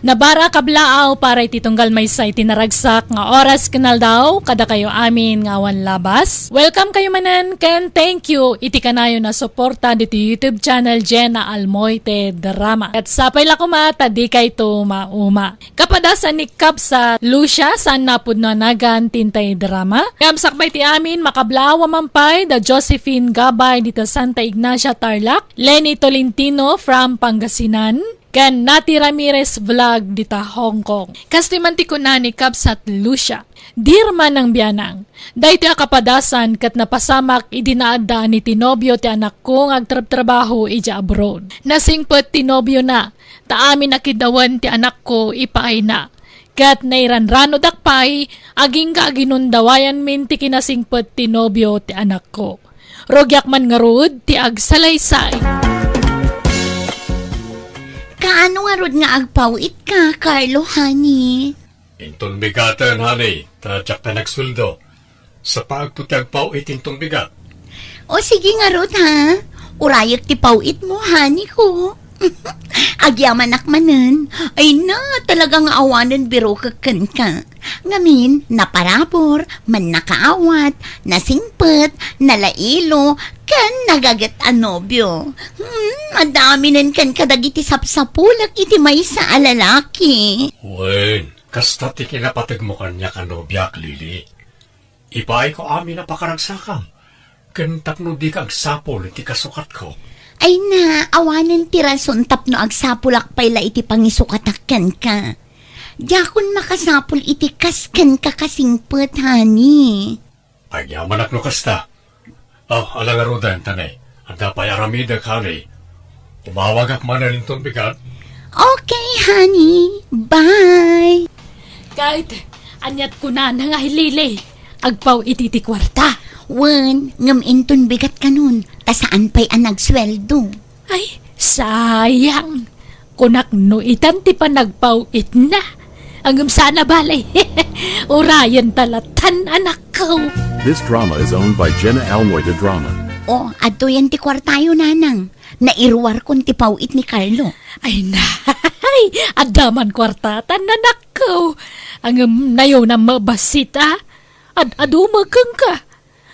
Nabara kablaaw para ititunggal may sa itinaragsak nga oras kanal daw kada kayo amin nga awan labas. Welcome kayo manan ken thank you iti kanayo na suporta dito YouTube channel Jenna Almoite Drama. At sapay la kumata di kay to mauma. Kapadasan ni Kap sa Lucia saan napud na nagan tintay drama. Kamsakbay ti amin makablaaw mampay da Josephine Gabay dito Santa Ignacia Tarlac. Lenny Tolentino from Pangasinan. Kan Nati Ramirez Vlog dita Hong Kong. Kastimanti ko na ni Kap sa Lucia. Dirman ng biyanang. Dahil ti akapadasan kat napasamak idinaada ni tinobyo ti anak ko ng agtrab-trabaho ija abroad. Nasingpot tinobyo na. Taamin nakidawan ti anak ko ipaay na. Kat nairanrano dakpay aging kaginundawayan min ti kinasingpot tinobyo ti anak ko. Rogyak man ngarud ti agsalaysay. Kaano nga rod nga agpawit ka, Carlo, honey? Intong bigatan, honey. Tadyak na nagsuldo. Sa pagtutag pawit intong bigat. O sige nga rod, ha? Urayak ti pawit mo, honey ko. Agyaman akmanan. Ay na, talagang awanan biro kakan ka. Ngamin, naparabor, man nakaawat, nasingpet, nalailo, kan nagagat anobyo. Madami nan kan kadagiti sapsapulak iti may sa alalaki. Wen, kasta ti kinapatag mo kanya kanobyak, Lili. Ipaay ko amin na pakaragsakam. Kantapno di ka agsapol iti kasukat ko. Ay na, awanan ti rason tapno agsapulak payla iti pangisukatakan ka. Yakon makasapul iti kaskan ka kasingpet, honey. Ay yaman akno kasta. Alang arudan, tanay. Anda pa'y aramida, honey. Umawag ak manalintong bigat. Okay, honey. Bye. Kahit anyat ko na nga hilili. Agpaw ititi kwarta. Wen, ngam inton bigat ka nun. Tasaan pa'y nagsweldo. Ay, sayang. Kunak no itanti pa nagpawit na. Hanggang sana balay. Urayan talatan anak ko. This drama is owned by Jenna Almoite Drama. O, ato yan ti kwartayo, nanang. Nairuwar kon ti pawit ni Carlo. Ay nay, adaman kwartatan anak ko. Hanggang nayo na mabasita. Adumagkang ka.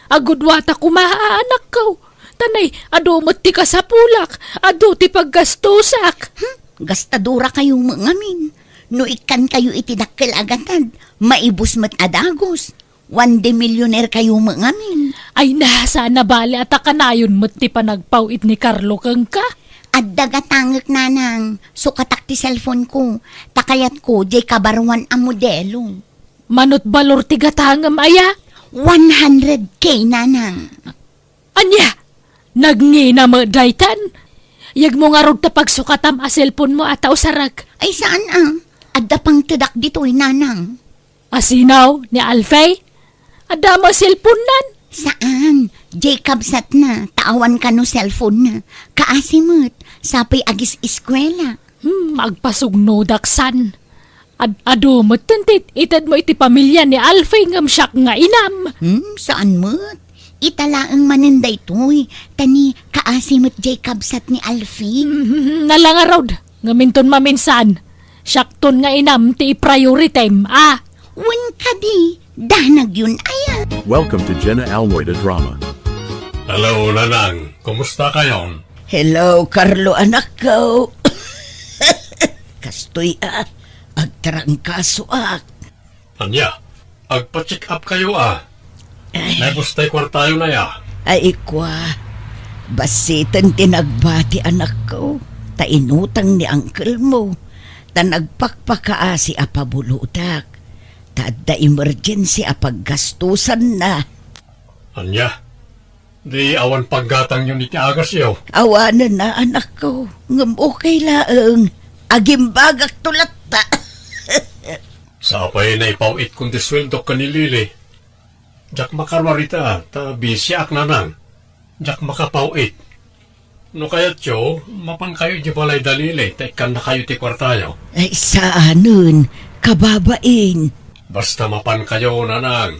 Agudwata kumaa anak ko. Tanay, adumot ti kasapulak. Adu ti paggastusak. Gastadura kayo mangamin. No ikan kayo itidakkel agatan. Maibus mat adagos. 1 millionaire kayo mangamin. Ay na, sana bali at akanayon mo't ti panagpawit ni Carlo kang ka. At dagatangak nanang. Sukatak ti cellphone ko. Takayat ko, di kabarwan ang modelo. Manot balor ti gatangam aya. 100K nanang. Anya, nagngina mo daytan. Yag mo nga rog ta pagsukatam a cellphone mo ataw sarag. Ay saan ang? Adda pang tidak dito'y nanang. Asinaw ni Alfay? Ada mo cellphone nan? Saan? Jacob sat na. Taawan ka no cellphone na. Kaasimot. Sapay agis eskwela. Magpasugno daksan. Ado mo tuntit. Itad mo iti pamilya ni Alfay ngam siyak nga inam. Saan mo't? Italaang maninday to'y. Tani, kaasimot Jacob sat ni Alfie. Nalangarod. Ngaminton maminsan. Siakton nga inam ti priority ah. Wen ka di. Danag yun aya. Welcome to Jenna Almoite Drama. Hello, nanang. Kumusta kayon? Hello, Carlo, anak ko. Kastoy agtarangkaso Anya, agpa-check up kayo Naibustay kwartayo na ya. Ay, ikwa. Basitan tinagbati anak ko. Tainutang ni uncle mo. Tanagpakpakaasi apabulutak. Tada emergency apaggastusan na. Anya, di awan paggatang yun iti agas yaw. Awanan na anak ko. Ngam okay laang. Agimbagak tulat ta. Sapay na ipawit kundi sweldo ka ni Lili. Jak makarwarita, ta bisyak nanang. Jak makapawit. No kaya tiyo, mapan kayo di balay dalili, ta ikan na kayo ti kwartayo. Ay, saanun? Kababain. Basta mapan kayo, nanang.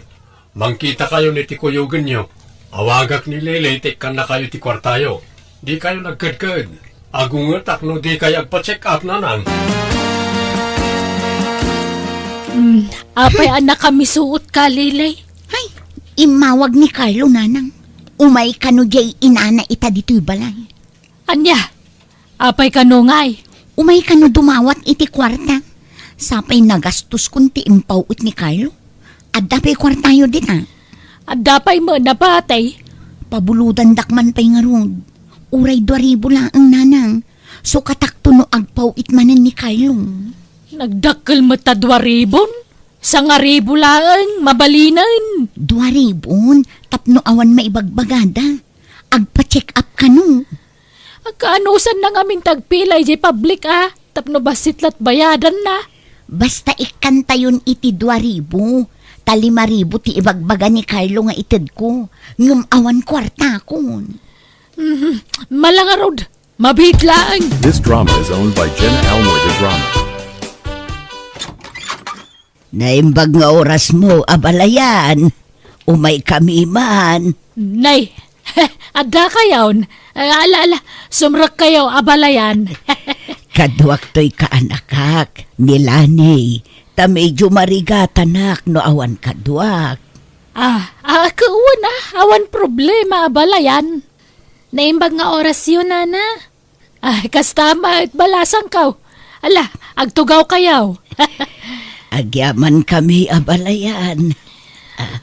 Mangkita kayo ni ti kuyugan nyo. Awagak ni Lili, ta ikan na kayo ti kwartayo. Di kayo nagkadkad. Agungat ak no di kayo agpa-check up, nanang. Apay anak kami suot ka, Lilay. Ay, imawag ni Carlo nanang. Umay kano jay inana ita dito'y balay. Anya, apay kanungay. Umay kano dumawat iti kwarta. Sapay nagastos kunti impawit ni Carlo. At dapay kwartayo din At dapay mo na patay. Pabuludan dakman pay nga rod. Uray 2,000 lang ang nanang. So katakto no agpawit manan ni Carlo. Nagdakkel mo ta 2,000? Sa nga ribo lang, mabalinan. 2,000, tapno awan maibagbagada. Agpa-check up ka no. Agkaanusan na nga min tagpilay jay public Tapno basitlat bayadan na. Basta ikanta yun iti 2,000. 5,000 ti ibagbaga ni Carlo nga ited ko. Ngam awan kwarta ko. Malangarod, mabiglaan. This drama is owned by Jenna Almoida Drama. Naimbag nga oras mo, abalayan. Umay kami man. Nay, adda kayaw. Ala, sumrak kayaw abalayan. Kaduak to'y kaanakak, nilani. Ta medyo marigatanak no awan kaduak. Kauwan awan problema abalayan. Naimbag nga oras yun, nana. Kastama at balasang kaw. Ala, agtugaw kayaw. Agyaman kami abalayan.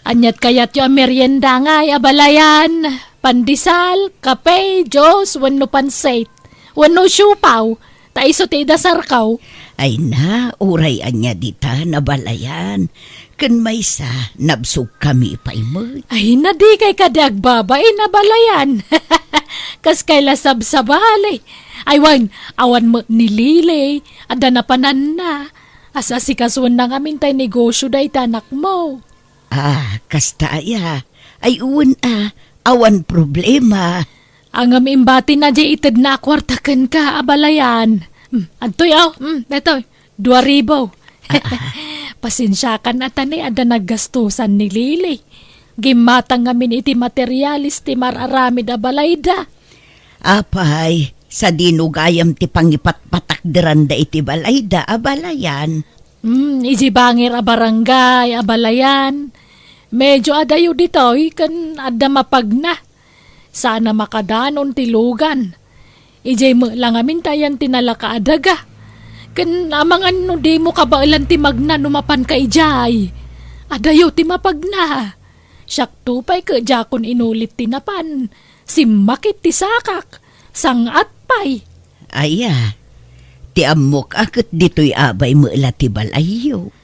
Anyat kayat yung merienda nga abalayan. Pandisal, kape, Diyos, wano pansait. Wano syupaw, taiso ti dasarkaw. Ay na, uray anya dita nabalayan. Kan may sa, nabsog kami paimod. Ay na di kay kadag babay na balayan. Kas kay lasab sa bali. Ay awan mo nilili. Ada na panan na. Asa si kaswan na ngamin tay negosyo day tanak mo. Kastaya. Ay uwan awan problema. Ang imbati na di ited na kwartakan ka abalayan. Adtoy eto, 2,000. Pasensya ka na tanay ada naggastusan ni Lili. Gimatang ngamin iti materialis ti mararamid abalayda. Apay, sa dinugayam ti pangipatpatakderanda iti balayda abalayan. Iji bangir a barangay, abalayan. Medyo adayo ditoy, kan ada mapagna. Sana makadanon tilugan. Iji mo lang amin tayan tinalaka adaga. Kan amangan no di mo kabailan ti magna numapan ka ijay. Adayo ti mapagna. Siyak tupay ka jakon inulit tinapan. Simakit ti sakak. Sangat pay. Aya, ti amok akit dito'y abay mo ila ti balayo.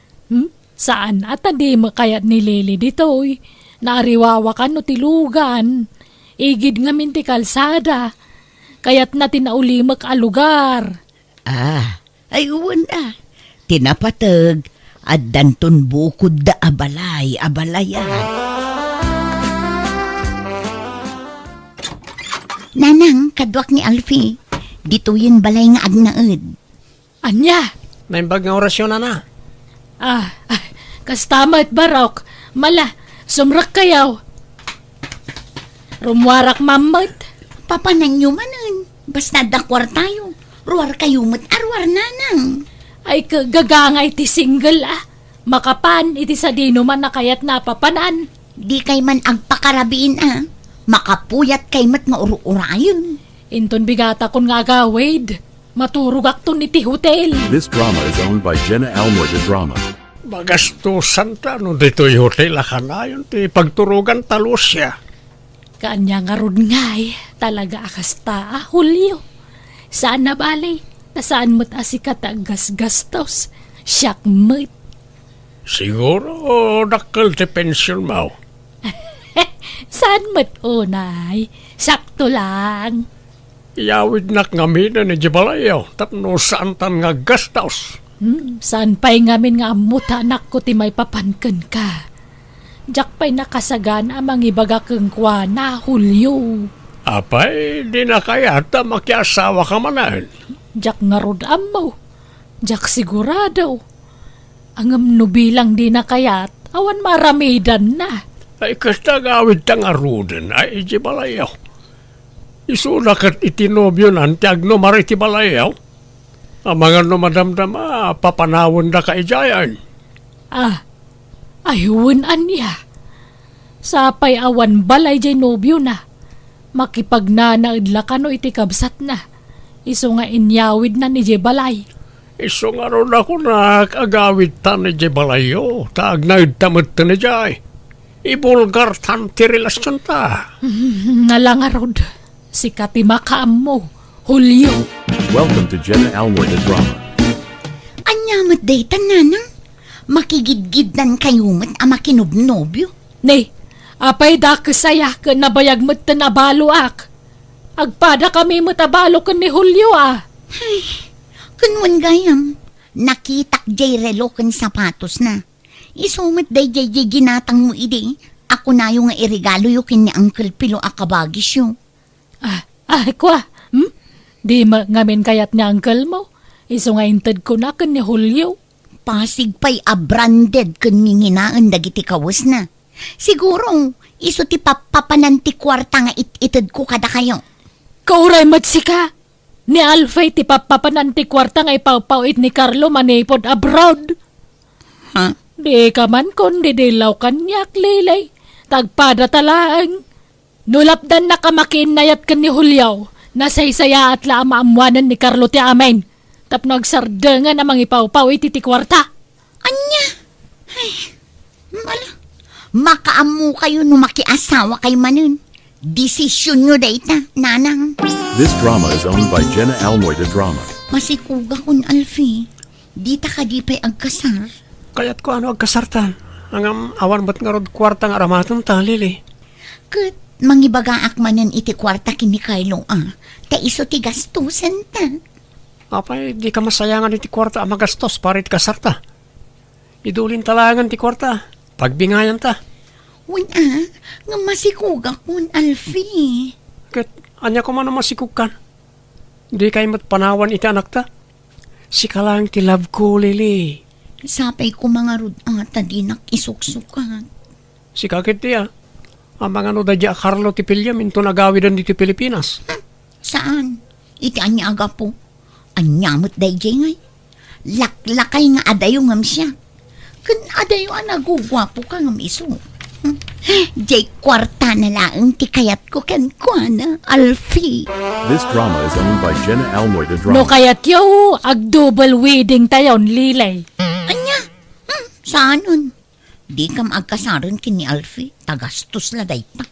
Saan at di mo kayat ni Lili dito'y? Naariwawa ka no tilugan. Igid nga min ti kalsada. Kayat na tinaulimak a lugar. Ay uwan tinapatag at danton bukod da abalayan. Nanang, kadwak ni Alfie. Dito yun balay nga agnaed. Anya? Naimbag nga orasyon na. Kastama at barok. Mala, sumrak kayaw. Rumwarak mamad. Papanan nyo manan. Basta dakwar tayo. Ruwar kayo arwar nanang. Ay kagagangay ti single Makapan iti sa dino man na kayat napapanan. Di kay man agpakarabiin Makapuyat kay mat nga urayon. Inton bigata kon nga gawid. Maturugak to iti hotel. This drama is owned by Jenna Almoida Drama. Magastusan ta no dito'y hotel akanayon ti pagturugan talos siya. Kanya nga rod ngay. Talaga akasta Julio. Saan na bali? Nasaan mo't asikat gastos? Siyak mo't. Siguro dakkel ti pensyon mo. Saan mo't unay? Sakto lang. Yawid nak ngamin ni Jibalayaw tapno saan tan nga gastos. Saan pa'y ngamin nga amuta anak ko ti may papankan ka. Diyak pa'y nakasagan amang ibaga keng kwa na Julio. Apay, di na kayata makiasawa ka manan. Diyak nga rod mo. Diyak sigurado. Ang bilang di na kayat, awan maramidan na. Ay kasta gawid tang aruden ay Jibalayaw. Isunakat itinobyo nan tiag no mariti balayaw. Ang mga no madamdama papanawon da ka ijayan. Ayun anya. Sapay awan balay jay nobyo na. Makipagnanaadla ka no iti kabsat na. Iso nga inyawid na ni jay balay. Iso nga ron ako agawid ta ni jay balayo. Taagnaid tamad ta ni jay. Ibulgar tan ti relasyon ta. Nalangarod. Si Katimakaam mo, Julio. Welcome to Jenna Almoy the Drama. Anyamat daytan nanang. Makigidgidnan kayo mat ama kinubnobyo. Ne, apay da kasaya ka nabayag mo't tanabalo ak. Agpada kami matabalo ka ni Julio Kunwan gayam, nakitak jay relo kan sapatos na. Isumat day jay ginatang mo ide. Ako na yung irigalo yung kini Uncle Pilo akabagis yung. Kwa, Di ngamin kayat ni uncle mo. Iso nga intad ko na ka ni Julio. Pasig pa'y abranded kun minginaan dagiti kawas na. Siguro, iso ti papananti kwarta nga itid ko kada kayo. Kauray matsika. Ni Alfay ti papapananti kwarta nga ipawpawit ni Carlo manipod abroad. Ha? Di ka man kundi dilaw kanyak lilay. Tagpada talaang. Nulapdan na kamakinayat ka ni Julio. Nasaysaya at laamaamuanan ni Carlo ti amen. Tapno agsardengan namang ipawpawit iti kwarta. Anya? Ay, makaamu kayo no makiasawa kay manun. Desisyon nyo dayta, nanang. This drama is owned by Jenna Almoy the Drama. Masikuga kun Alfie. Dita ka di pa'y agkasar. Kaya't ko ano agkasartan. Ang awan ba't nga rod kwarta nga ramatan ta, Lili? Kat mangibagaak manan iti kwarta kini Carlo Ta iso ti gastusan ta. Apay, di ka masayangan iti kwarta ang magastos para iti kasarta. Idulin talangan ti kwarta. Pagbingayan ta. Wala, nga masikuga kun Alfie. Kat, anya ko man ang masikukan. Di kayo matpanawan iti anak ta. Sika lang ti love ko, Lili. Sapay ko mga rod ata di nakisuksukan. Sika kiti ang mga dadya Carlo ti Pilyam into nagawidan dito Pilipinas. Saan? Iti anya aga po. Anyamot day jay ngay. Laklakay nga adayo ngam siya. Kun adayo nagugwapo ka ngam iso. Jay kwarta na laang ti kayat ko kan kuana, Alfie. This drama is owned by Jenna Almoy the Drama. No kayat yo, ag-double wedding tayon lilay. Anya? Saan nun? Di kam agkasaran kini Alfie. Tagastos la day pa.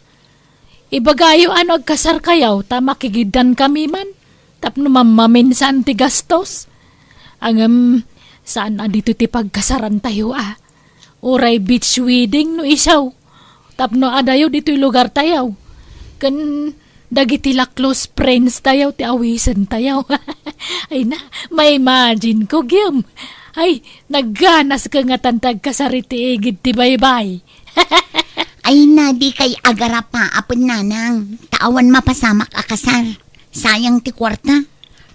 Ibagayo ano agkasar kayaw, ta makigidan kami man. Tapno mamaminsan ti gastos. Saan dito ti pagkasaran tayo Uray beach wedding no isaw. Tapno adayo dito'y lugar tayo. Kan dagiti la close friends tayo, ti awisan tayo. Ay na, may imagine ko, Gim. Ay, nagganas ka nga tantag kasariti igid ti baybay. Ay na di kay agara pa apon nanang. Taawan mapasamak akasar. Sayang ti kwarta.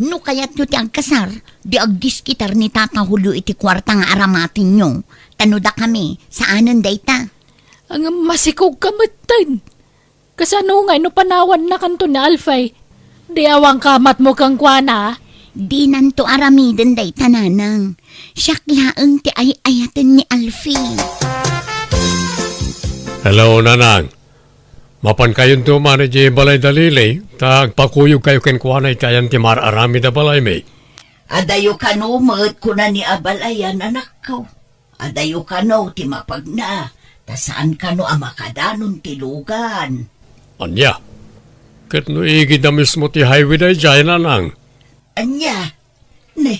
No kayat nyo ti agkasar, di agdiskitar ni Tata Julio iti kwarta nga aramatin nyo. Tanuda kami, saanan dayta? Ang masikog kamatan. Kasano nga no panawan na kanto na Alfay. Di awang kamat mo kang kwana. Di nanto aramiden day tananang. Siyakyaang ti ay-ayatan ni Alfie. Hello, Nanang. Mapan kayon tuman iti balay dalili. Tagpakuyog kayo kenkuanay kayan ti mararami da balay may. Adayo ka no, maat ko na ni abalayan anak ko. Adayo ka no, ti mapagna. Tasaan ka no amakadanon ti lugan. Anya? Kat no igid na mismo ti highway day jay, Nanang. Anya, ne,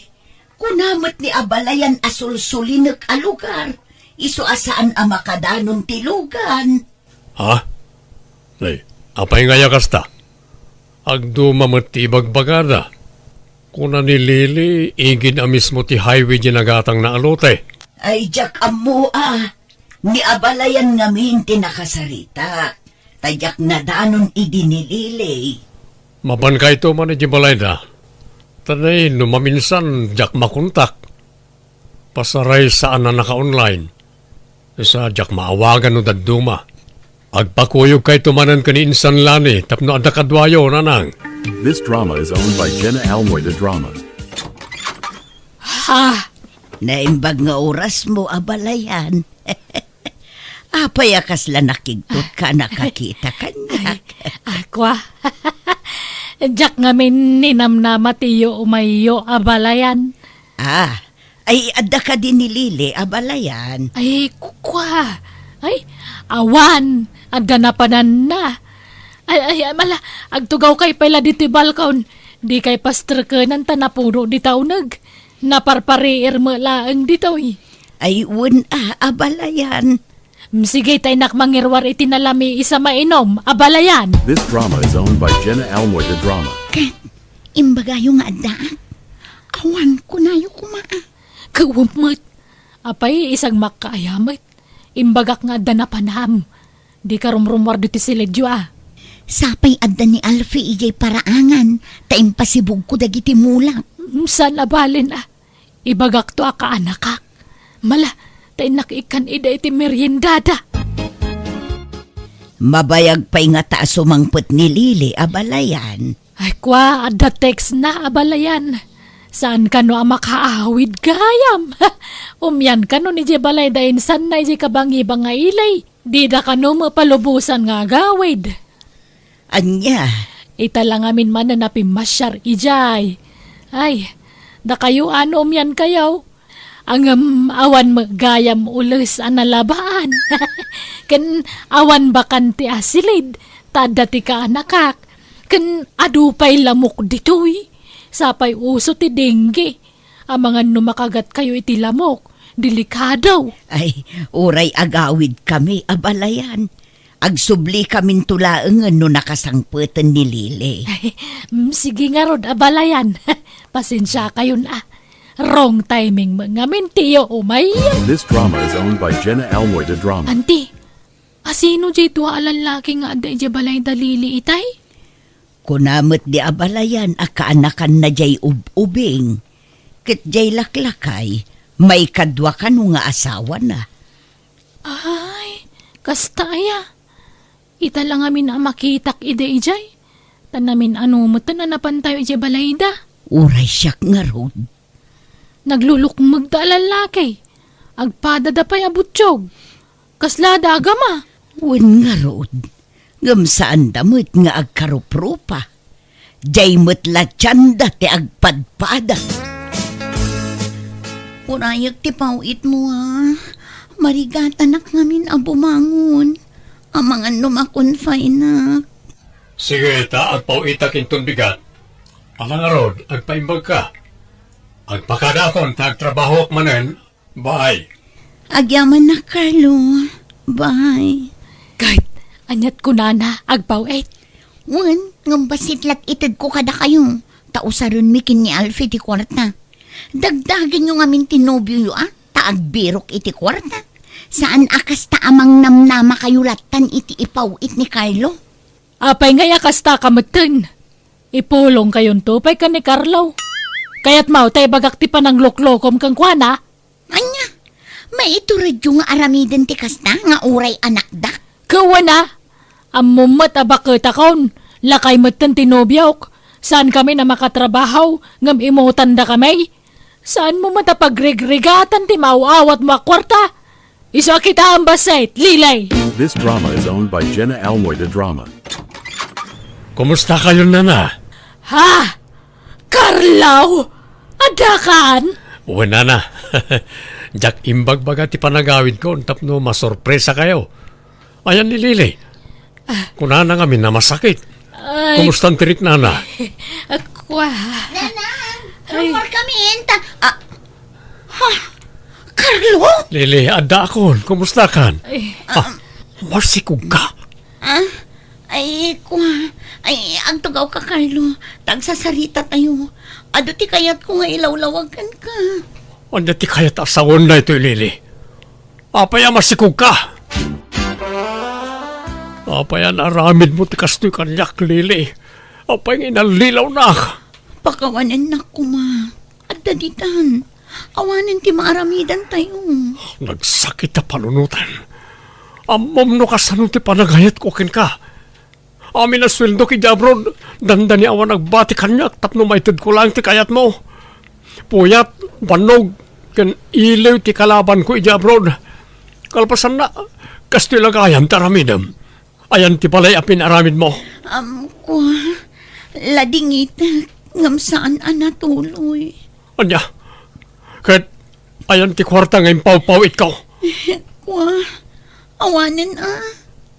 kunamat ni abalayan asulsulinek a lugar. Iso asaan amakadanon ti lugan. Ha? Nay, apay nga yakas ta? Agdumamat ti bagbagada. Kuna ni Lili, igid na mismo ti highway di nagatang na alote. Ay, jak amo ni abalayan ngamin ti nakasarita. Tadyak na danon idi ni Lili. Mapan kay to man iti balay da. Tanay, numaminsan, jak makuntak. Pasaray saan na naka-online. Isa, jak maawagan no daduma. Agpakuyog kay tumanan ka ni Insan Lani, tapno ada kadwayo, Nanang. This drama is owned by Jenna Almoy the Drama. Naimbag nga oras mo, abalayan. Apay akasla nakigtot ka, nakakita ka na. Aqua. Jack ngamin ninamnama tiyo umayo abalayan. Ay adda ka din ni Lili, abalayan. Ay, kukwa. Ay, awan. Agda na panan na. Ay, mala. Agtugaw kay pala diti balkon. Di kay pastor ka ng tanapuro di taunag. Naparpariir mo laang dito eh. Ay abalayan. Sige tayo nakmangirwar itinalami isa mainom, abalayan. This drama is owned by Jenna Almoy the Drama. Ken, imbaga yung adda. Awan ko na yung kumaa. Kawamot. Apay isang makaayamat. Imbagak nga da na panam. Di ka rumrumwar dito si Ledyo ah. Sapay adda ni Alfie ijay paraangan. Taim pasibog ko dagiti mulak. Saan abalin ah. Ibagak to aka anakak. Mala, tayo nakikan ida iti meriendada. Mabayag pa'y nga taas sumangpot ni Lili, abalayan. Ay kwa, adda text na abalayan. Saan ka no ang makaahawid gayam? Umyan ka no ni Jebalay dahin san na iji kabangibang nga ilay. Di da ka no mapalubusan nga gawid. Anya, Ita lang amin man na napimasyar ijay. Ay, da kayo ano umyan kayaw. Ang awan magayam ulos analabaan. Kan awan bakan ti asilid. Tada ti ka anakak. Kan adupay lamok ditoy. Sapay uso ti dengge. Ang mga numakagat kayo iti lamok. Delikadaw. ay uray agawid kami, abalayan. Agsubli kamin tulaengan no nakasangputan ni Lili. Ay, sige nga rod, abalayan. Pasensya kayo na. Wrong timing mga mintiyo umayan. This drama is owned by Jenna Almoy the Drama. Auntie, asino jay tuwa alalaki nga aday jay balay dalili itay? Kunamot di abalayan, akaanakan na jay ubing. Ket jay laklakay, may kadwa ka no nga asawa na. Ay, kastaya. Ita lang amin na makitak ide ijay. Tanamin ano mo na napantayo ijay balay da. Uray siyak nga rod. Naglulukmag da lalaki. Agpada pa'y abutsyog. Kaslada agama. Wen nga rod. Ngam saan damot nga agkarupropa. Jay mo't latyanda ti agpadpada. Urayak ti pauit mo ha. Marigat anak ngamin abumangon. Amangan numakon-fay na. Sige, ta, agpauitak intong bigat. Alang arod, agpaimbag ka. Agpakadakon, tagtrabaho ak manen, bye. Agyaman na, Carlo. Bye. Kahit anyat ko na agpawit. Wan, ngambasitlat itid ko kada kayo. Tausaron mikin ni Alfie ti kwarta. Dagdagin yung amin tinobyo ah. Taagbirok iti kwarta. Saan akas ta amang namnama kayo latan iti ipawit ni Carlo? Apay ngaya kasta kamatan. Ipulong kayon to, pay ka ni Carlo. Kaya't mau tay bagak ti panang loklokom kang kwana. Anya, maiturad yung aramiden ti kasta nga uray anak da. Kawana, amumat abakot akon. Lakay matan tinobyok. Saan kami na makatrabaho, ngam imutan da kami? Saan mo matapagregregatan ti mauawat mo kwarta? Iso kita ang basait, Lilay. This drama is owned by Jenna Almoy the Drama. Kumusta kayo, nana? Ha? Carlo? Adakan? Uwan, nana. Jack imbag baga ti panagawid ko, tapno masorpresa kayo. Ayan ni Lili. Kunana kami na masakit. Ay, Kumusta ang tirik, nana? akwa. Nanan, rumor kami enta. Carlo? Lili, adda akon. Kumusta kan? Marsikog ka. Ay, ang tugaw ka, Carlo. Tagsasarita tayo. Ado ti kayat ko nga ilawlawagan ka. Anda ti kaya tasawon na ito, Lili. Apaya marsikog ka. Apaya naramid mo ti kastoy kanyak, Lili. Apaya inalilaw na. Pakawanan na ko, ma. At daditan. Awanan ti maaramidan tayo. Nagsakit na panunutan. Amom no kasano ti panagayat ko kin ka. Amin na sweldo ki Jabrod. Danda ni awan nagbati kanyak. Tapno maitid ko lang ti kayat mo. Puyat, banog, Kan ilaw ti kalaban ko iti abroad. Kalpasan na, kasto lagayam taramidam. Ayan ti palay apin aramid mo. Ko, ladingit, ngam saan anatuloy. Anya, kat ayan ti kwarta ngayon pawpawit ko. Ko, awanan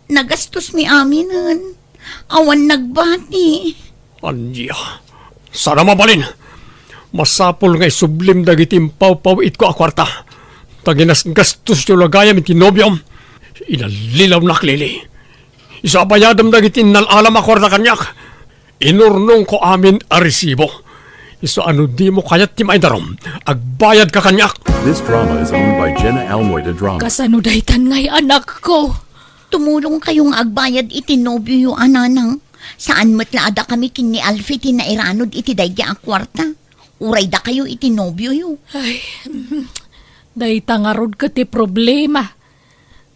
nagastos mi aminan. Awan nagbati. Anya, sana mabalin. Masapol ngay sublim dagiti pawpawit ko a kwarta. Taginas gastos yung lagayam iti nobyom. Inalilaw naklili. Isa bayadam dagiti nalalam a kwarta kanyak. Inurnong ko amin a resibo. Iso ano di mo kayat ti maidarom. Agbayad ka kanyak. This drama is owned by Jenna Almoida Drama. Kasano daytan ngay anak ko? Tumulong kayong agbayad iti nobyo yung ananang. Saan matlaada kami kini Alfie tinairanod iti dayga a kwarta. Uray da kayo iti nobyo yu. Ay, dayta nga rod ka ti problema.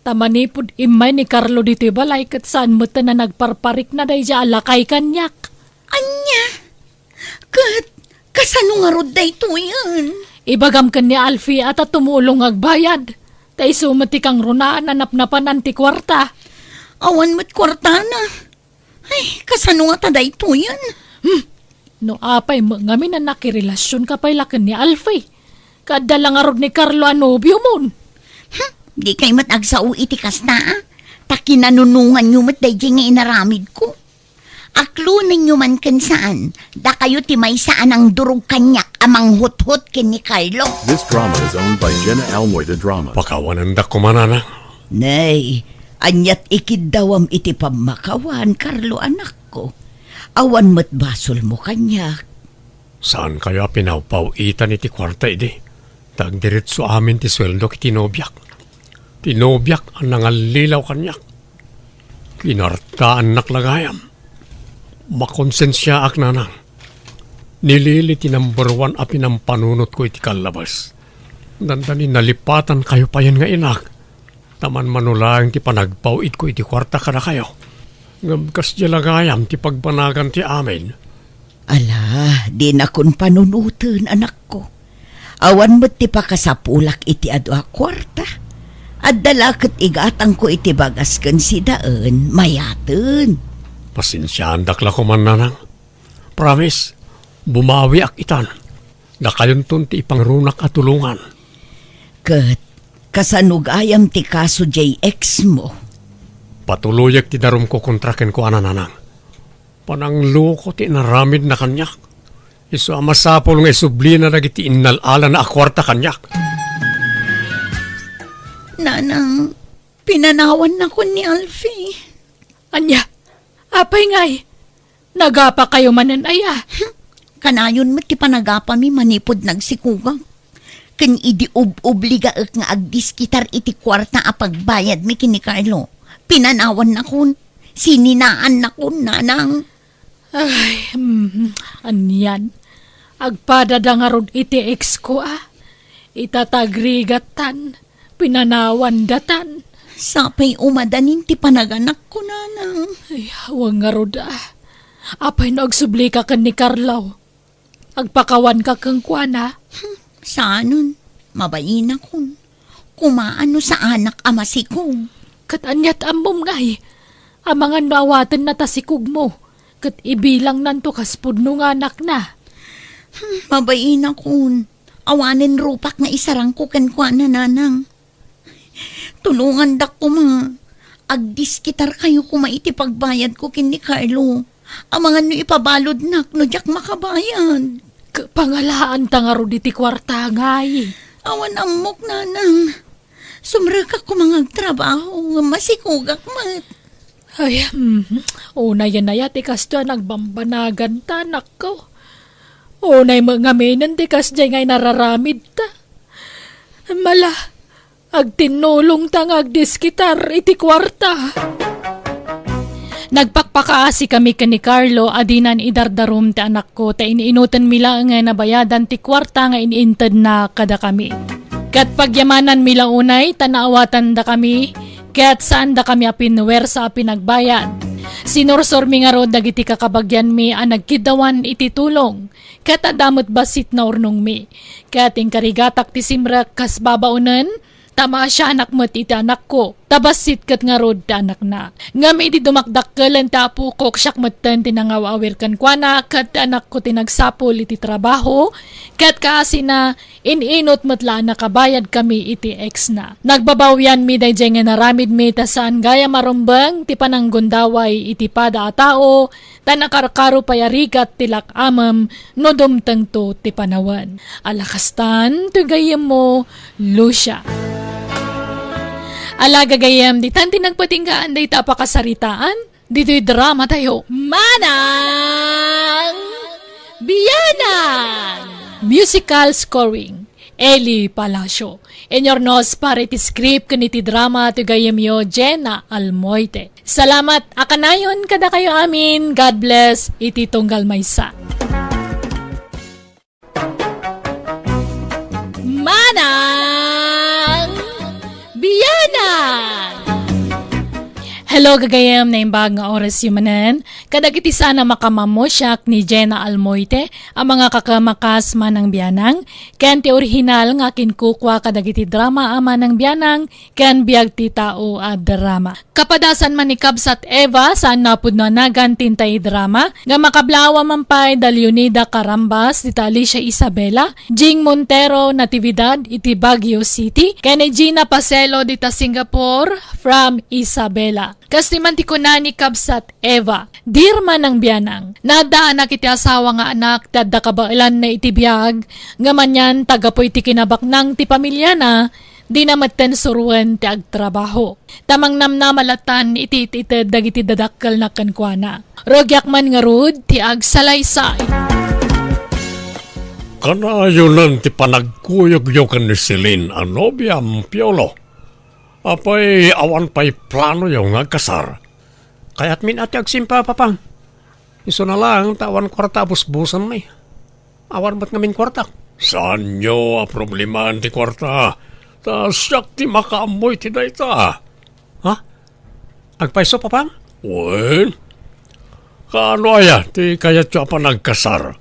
Tamanipod imay ni Carlo diti balay kat saan mo na nagparparik na dayja alakay kanyak. Anya? Kasano nga rod da ito yan? Ibagam ka ni Alfie at tumulong agbayad. Tay sumati kang runaan na napnapan ti kwarta. Awan mo't kwarta na. Ay, kasano nga tada ito yan? No apay mo nga na nakirelasyon ka pa'y lakan ni Alfie. Kadala nga rod ni Carlo anobyo mon. Di kay mat agsao iti kasta takinanunungan nyo mat dayjay nga inaramid ko. Aklo ninyo man kan saan, da kayo timay saan ang durog kanyak amang hot-hot ken ni Carlo. This drama is owned by Jenna Almoida Drama. Pakawanan da kumanana. Nay, anyat ikidawam iti pamakawan, Carlo anak ko. Awan mo't basol mo kanyak. Saan kaya pinawpawitan iti kwarta iti? Tagdiritso amin ti sweldo kiti nobyak. Tinobyak ang nangalilaw kanyak. Kinartaan naklagayam. Makonsensya ak nanang. Nilili ti number 1 api ng panunot ko iti kalabas. Dandani nalipatan kayo pa yan nga inak. Taman manulang ti panagpawid ko iti kwarta kada kayo. Ngabkas di lagayam ti pagbanagan ti amin. Ala, di na kun panunutan anak ko. Awan mo't ti pakasapulak iti adwa kwarta. At dalakot igatang ko iti bagas kan si daan, mayatan. Pasensyahan dakla ko man nanang. Promise, bumawi ak itan. Nakayon ti ipangrunak at tulungan. Kasanugayam ti kaso JX mo. Patuloyak ti darum ko kontraken ko anananang. Panangluko ti naramid na kanyak. Iso amasapol nga isubli na nagiti innalala na akwarta kanyak. Nanang, pinanawan na ko ni Alfie. Anya, apay ngay. Nagapa kayo manan aya. Kanayon mo't ti panagapa mi manipod nagsikugang. Ken idi obliga ek nga agdiskitar iti kwarta a pagbayad mi kini Carlo. Pinanawan na kun. Sininaan na kun, nanang. Ay, anyan. Agpadada nga rod iti ex ko Itatagrigatan. Pinanawan datan. Sapay umadanin ti panaganak ko, nanang. Ay, huwag nga rod Apay na agsubli ka kan ni Carlo. Agpakawan ka kang kuana. Saanon? Mabayin akon. Kumaano sa anak amasikog. Kat anyat ambom ngay. Amangan nawatan na tasikog mo. Kat ibilang nanto kaspudno nga anak na. Mabayin akon. Awanin rupak nga isarang ko kan kuana, nanang. Tulungan dak ko mga. Agdiskitar kayo kumaiti pagbayad ko kin ni Carlo. Amangan nyo ipabalod nak no jak makabayad. Pangalaan tangaro diti kwarta ngay. Awan amok, nanang. Sumraka ko mga trabaho nga masikugak mat. Ay, una yan na yati kasto nagbambanagan ta, nako. Unay mga menan di kas jay ngay nararamid ta. Mala, agtinulong ta nga agdiskitar iti kwarta. Nagpakpakaasi kami ka ni Carlo, adinan idardarum ti anak ko, ta iniinutan mila nga nabayadan ti kwarta nga iniintad na kada kami. Kat pagyamanan mila unay, tanaawatan da kami, Kaya't saan da kami apinwer sa pinagbayad. Sinursor mi nga rod dagiti kakabagyan mi ang nagkidawan iti tulong. Kaya't adamot basit na urnong mi. Kaya't ingkarigatak ti simrak kas babaunan, tama siya anak mo iti anak ko. Tabasit kat nga rod ti anak na. Ngam iti dumakdakkelan ti apu ko siyak matan tinangawawir kan kwa na kat anak ko tinagsapol iti trabaho. Kat kaasi na ininot matla nakabayad kami iti ex na. Nagbabawyan mi dayjay nga naramid mi ta saan gaya marumbang ti pananggundaway iti pada a tao ta nakarkaro payarigat tilak amam no dumteng to ti panawan. Alakastan tu gayem mo Lucia. Alaga gayam, di tanti nagpatinggaan day tapakasaritaan. Dito'y drama tayo. Manang Biyanan! Musical scoring. Eli Palacio. Enyornos para iti script kaniti drama to gayam yo Jenna Almoite. Salamat akanayon kada kayo amin. God bless iti tunggal maysa. Manang Biyanan! Hello gagayam na imbag nga oras yumanan. Kadagiti sana makamamosyak ni Jenna Almoite ang mga kakamakas manang biyanang. Ken ti original nga kinkukwa kadagiti drama ama ng biyanang ken biag ti tao a drama. Kapadasan man ni Kabsat Eva saan napud na nagantin tay drama. Nga makablawa mampay da Leonida Carambas dita Alicia Isabela, Jing Montero Natividad iti Baguio City, ken ni Gina Paselo dita Singapore from Isabela. Kastiman ti kunani Kabsat Eva, dirma ng biyanang, nadaan na kiti asawa nga anak, tadda kabailan na iti biyag, nga manyan tagapoy ti kinabak ng ti pamilya na, di na maten suruan ti agtrabaho. Tamang namnamalatan iti dagiti dadakkel na kankwana. Rogyak man nga rud ti agsalaysay. Kanayunan ti panagkuyog-yogan ni Celine ang nobyam Piolo. Apay awan pa'y plano yung agkasar. Kaya't min ati agsimpa papang. Iso na lang tawan kwarta busbusan na eh. Awan ba't ngamin kwarta? Saan nyo a problemahan ti kwarta? Ta siyak ti makaamoy ti dayta. Ha? Agpaiso papang? Well, kaano aya ti kayat yung pa nagkasar?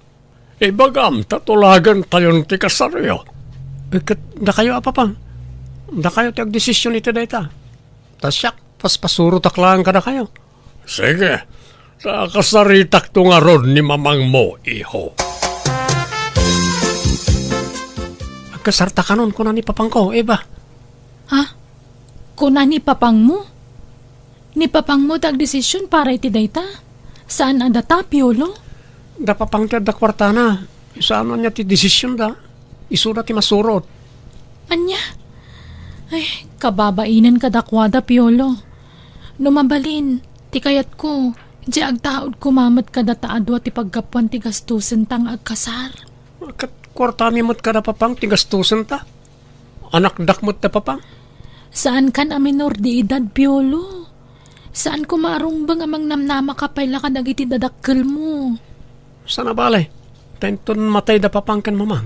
Bagam tatulagan tayon ti kasaryo. Kat na kayo papang? Da kayo tiyag desisyon ito data. Tasyak, paspasurot aklaan ka na kayo. Sige, sa kasaritak to nga ron ni mamang mo, iho. Agkasarta ka nun kuna ni papang ko, Eva. Ha? Kuna ni papang mo? Ni papang mo tag desisyon para iti dayta? Saan ang data, Piolo? Da papang tiyad da kwarta na. Saan niya ti desisyon da? Isurat ti masurot. Anya? Ay, kababainan ka dakwada, Piolo. Numabalin, ti kayat ko, di agtaod kumamat ka dataadwa ti paggapuan ti gastusen tang agkasar. Kat kwarta mi mo't ka na papang ti gastusen ta? Anak dakmot na papang? Saan kan a minor di edad, Piolo? Saan kumarong bang amang namnama ka pala ka dagiti dadakkel mo? Sana balay? Tenton matay da papang kan mamang.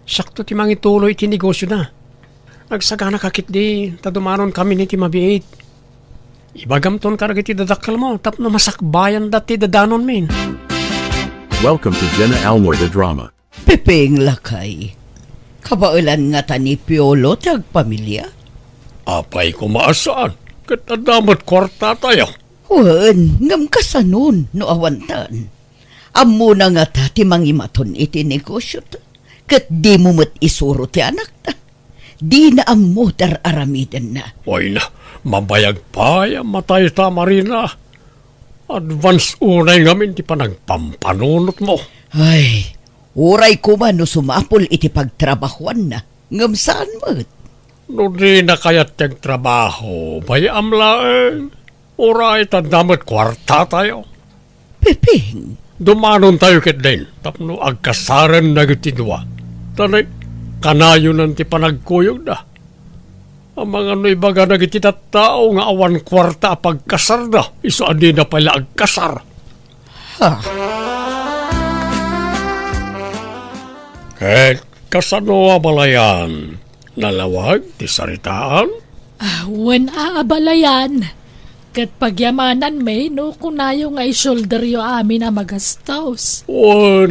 Sakto ti mangituloy ti negosyo na. Agsagana kakit di, tadumaron kami ni ti mabiit. Ibagamton karagiti dadakkel mo, tapno masakbayan dati dadanon min. Welcome to Jenna Almoida Drama. Pepeng lakay. Kabailan nga ta ni Piolo tagpamilya. Apay kumaasaan, kat adamot kwarta tayo. Wen, ngam kasanon no awantan. Ammo na nga ta ti mangimaton iti negosyo ta. Kat di mo mat isuro ti anak ta. Di na ang motor aramiden na. Way na, mabayag pa yung matay tama rin na. Advance unay ngamin ti panagpampanunot mo. Ay, uray ko man no sumapol iti pagtrabahuan na. Ngam saan mo't? No di na kaya't yung trabaho, bayam laeng. Uray tandamot kwarta tayo. Pepeng. Dumanon tayo kit din, tapno agkasaran na gitidwa. Tanay, kanayo nan ti panagkuyog na. Ang mga no'y baga na gititat tao nga awan kwarta pagkasar na. Iso adi na pala agkasar. Ha? Kasano balayan? Nalawag ti saritaan? Wen aabalayan. Kat pagyamanan may no kunayo nga i-shoulder yo amin na magastos.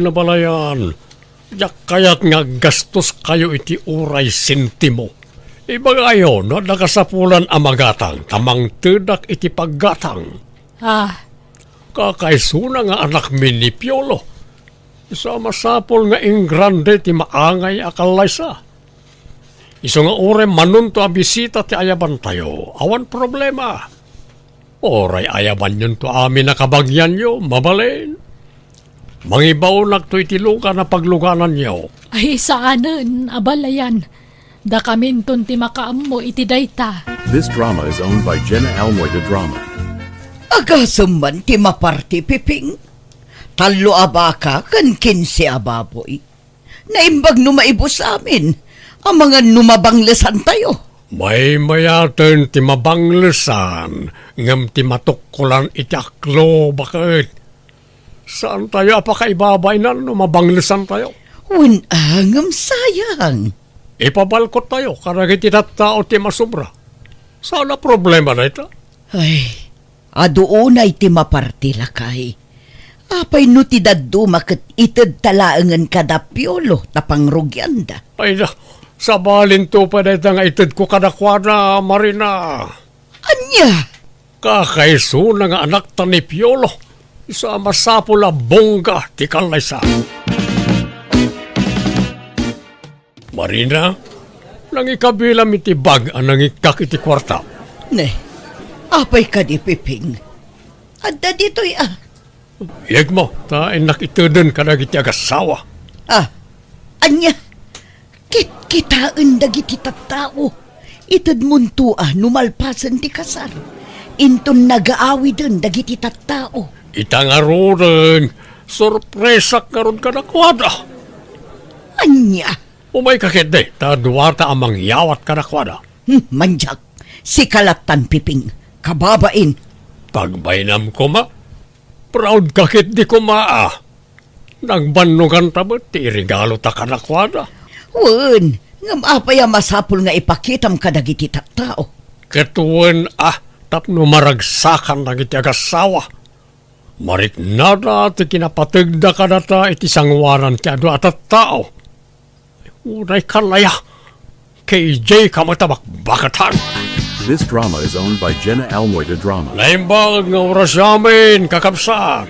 Nabalayan. Yak kayat nga gastos kayo iti uray sentimo. Iba ngayon, no, nakasapulan ang magatang, tamang tedak iti paggatang. Kakaisuna nga anak mi ni Piolo. Isa masapol nga ingrande ti maangay akalaysa. Iso nga ure manunto a bisita ti ayaban tayo. Awan problema. Oray ayaban yun to amin nakabagyan yo, mabalin. Mangibaw nagto iti luka na pagluganan yo. Ay saanen, abalayan. Da kaminton ti makaammo iti dayta. This drama is owned by Jenna Almoy the Drama. Agasam man ti maparti piping. Talo abaka kan 15 ababoy. Naimbag numaibos amin. Ang mga numabanglesan tayo. May mayaten ti mabanglesan, ngam ti matukkulan iti aklo, bakit? Saan tayo apakaibabay na numabanglesan tayo? Unangam sayang. Ipabalkot tayo, karagit itatao ti masubra. Sana problema na ito? Ay, adoonay ti maparti lakay. Apay no ti daddo maket ited talaangan kada Piolo tapang rugyanda. Ay na, sabalin to pa na nga itid ko kadakwada, Marina. Anya? Kakaisuna nga anak ta ni Piolo. Isa masapula bongga ti kalaysa. Marina, nangikabilam iti bag ang nangikak iti kwarta. Ne, apay ka di piping. Adda dito'y Iyag mo, ta nakitudon ka na iti agasawa. Anya? Kitaan dagiti tattao. Itad muntua numalpasan ti kasar. Inton nagaawi dun dagiti tattao. Itangaroon, sorpresa karon ka na kwada. Anya? Umay kakit de, ta duwata ang mangyawat ka na kwada. Manjak, si kalatan piping, kababain. Pagbainam ko ma, proud kakit di ko maa. Nagbanugan tabot, ti regalo ta ka na kwada. Wen, ngam apaya masapul nga ipakitam kadagiti tattao. Ketuwen tapno maragsakan na iti agasawa. Marik nada ti kinapatagda ka na ta iti sangwaran ti adu at tao. Unay kalaya, KJ kamatabak bakatan. This drama is owned by Jenna Almoy the Drama. Naimbag nga oras yamin, kakabsat.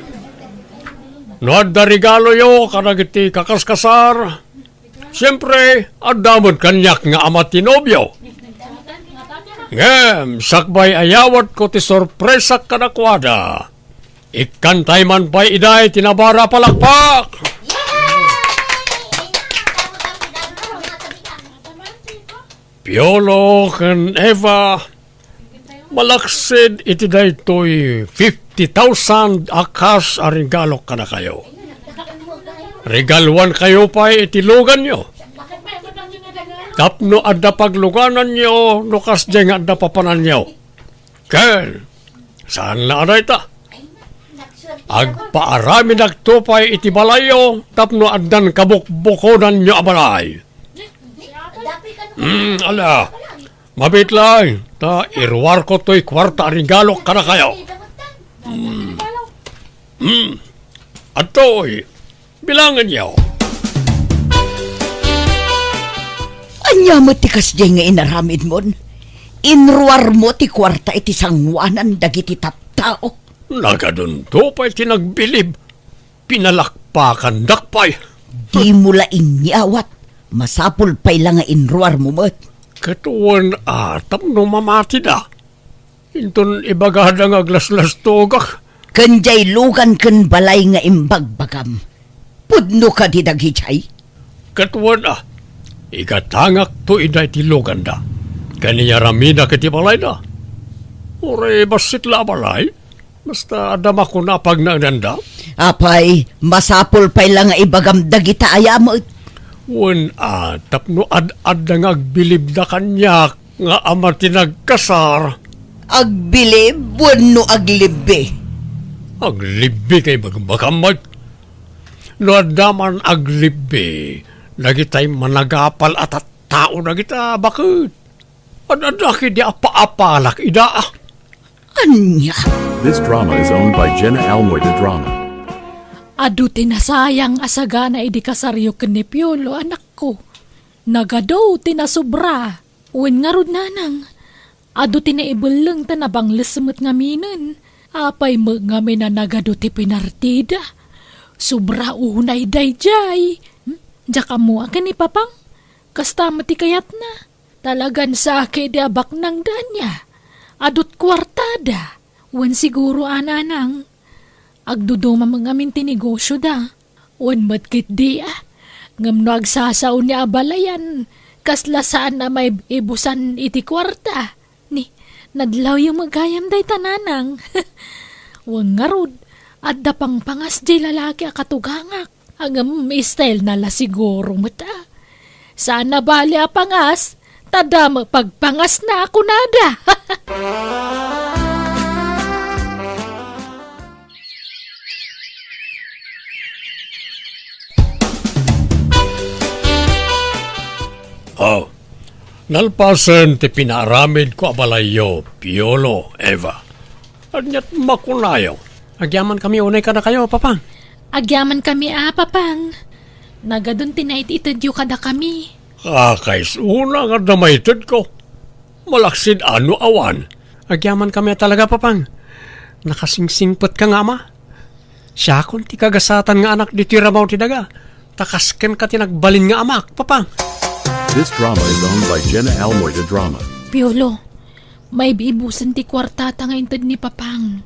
Noad da regalo yo, kanagiti kakaskasar. Siyempre, adamod kanyak nga amatinobyo. Ngem, sakbay ayawat ko ti sorpresa kanakwada. Ikantay man pa'y iday, tinabara palakpak. Piolo ken Eva, malaksid iti daytoy 50,000 akas a regalo ka na kayo. Regaluan kayo pa iti lugan nyo. Tapno adda pagluganan nyo, nukas dyan adda papanan nyo. Ken, saan na aday ta? Agpaarami nagtupay iti balayo, tapno addan kabukbukonan nyo abalay. Ala, mabit lang. Ta, irwar ko to'y kwarta regalo ka na kayo. At to'y, bilangan niyo. Anya mo ti kasjay nga inaramid mon. Inruar mo ti kwarta iti sangwanan dagiti tattao. Nagadun to pa'y tinagbilib. Pinalakpakan dakpay. Di mula inyawat. Masapul pa'y lang nga inruar mo mat. Katuwan atap no mamati da. Inton ibagada nga glaslas togak. Kanjay lugan kan balay nga imbagbagam. Pudno ka di dagichay. Katuwan ikatangak to iday tilugan da. Kaniya ramida kiti balay da. Ure basit la balay. Basta adama ko na pag nagnanda. Apay, masapul pa'y lang nga ibagam dagita ayamot. Wen tapno ad nga agbilib da kanyak nga ama tinagkasar. Agbilib, bueno aglibi. Aglibi kay bagbagamag. No adaman aglibi, nagitay managapal at tao na kita, bakit? Adadaki di apa-apalak ida. Anya? This drama is owned by Jenna Almoy the Drama. Adu tinasayang asaga na idi kasaryo ken ni Piolo anak ko. Nagadaw tinasubra. Wen nga rod nanang. Adu tinaibuleng tanabang lesemut ngaminan. Apay ngami na nagado ti pinartida. Subra unay dayjay. Jaka mo akin ni papang. Kasta mati kayat na. Talagan sa ake di abak ng danya. Adut kwartada. Wen siguro ananang. Agduduma mangamin tinegosyo da. Wen matkit di Ngam no agsasaw ni abalayan. Kasla saan na may ibusan iti kwarta. Ni, nadlaw yung magayam day tananang. Wang ngarod. At dapang pangas di lalaki akatugangak. Hanggang style nala siguro mata. Sana bali a pangas. Tada pagpangas na ako nada. Oh, nalpasan ti pinaaramid ko abalayo, Piolo, Eva. Anyat makunayo. Agyaman kami unay ka na kayo, papang. Agyaman kami papang. Nagadun tinait itadyo kada kami. Kakais una nga damaytid ko. Malaksid ano awan. Agyaman kami talaga, papang. Nakasingsingpot ka nga, ma. Siya kung ti kagasatan nga anak di tiramaw ti daga. Takasken ka tinagbalin nga amak, papang. This drama is owned by Jenna Almoy the Drama. Piolo, may bibusan ti kwartata nga intad ni papang.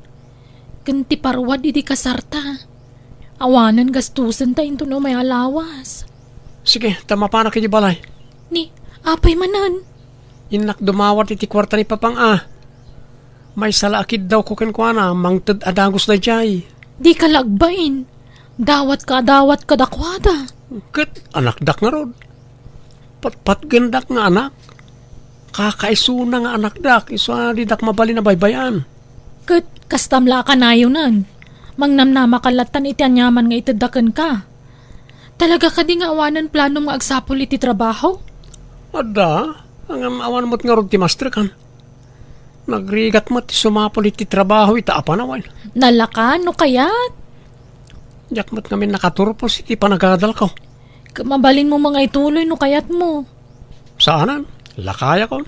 Kanti parwad iti kasarta. Awanan gastusan ta into no may alawas. Sige, tama pa na kiti balay. Ni, apay manan. Inak dumawat iti kwarta ni papang May salakid daw ko kenkwana, mangtad adagos na jay. Di ka lagbain. Dawat ka dakwada. Ket anak dak nga rod. Pat gendak nga anak. Kakaisuna nga anak dak. Iso di dak mabali na baybayan. Ket kastamla ka na yunan. Mangnamnama kalatan iti anyaman nga itadakan ka. Talaga ka di nga awanan plano nga agsapol iti trabaho? Ada, ang awan mo't nga rod ti master kan. Nagrigat mo't sumapol iti trabaho ita apanawan. Nalakan no kayat? Diyak mo't kami nakaturpos iti panagadal ko. Mabalin mo mga ituloy no kayat mo. Saanan? Lakaya ko.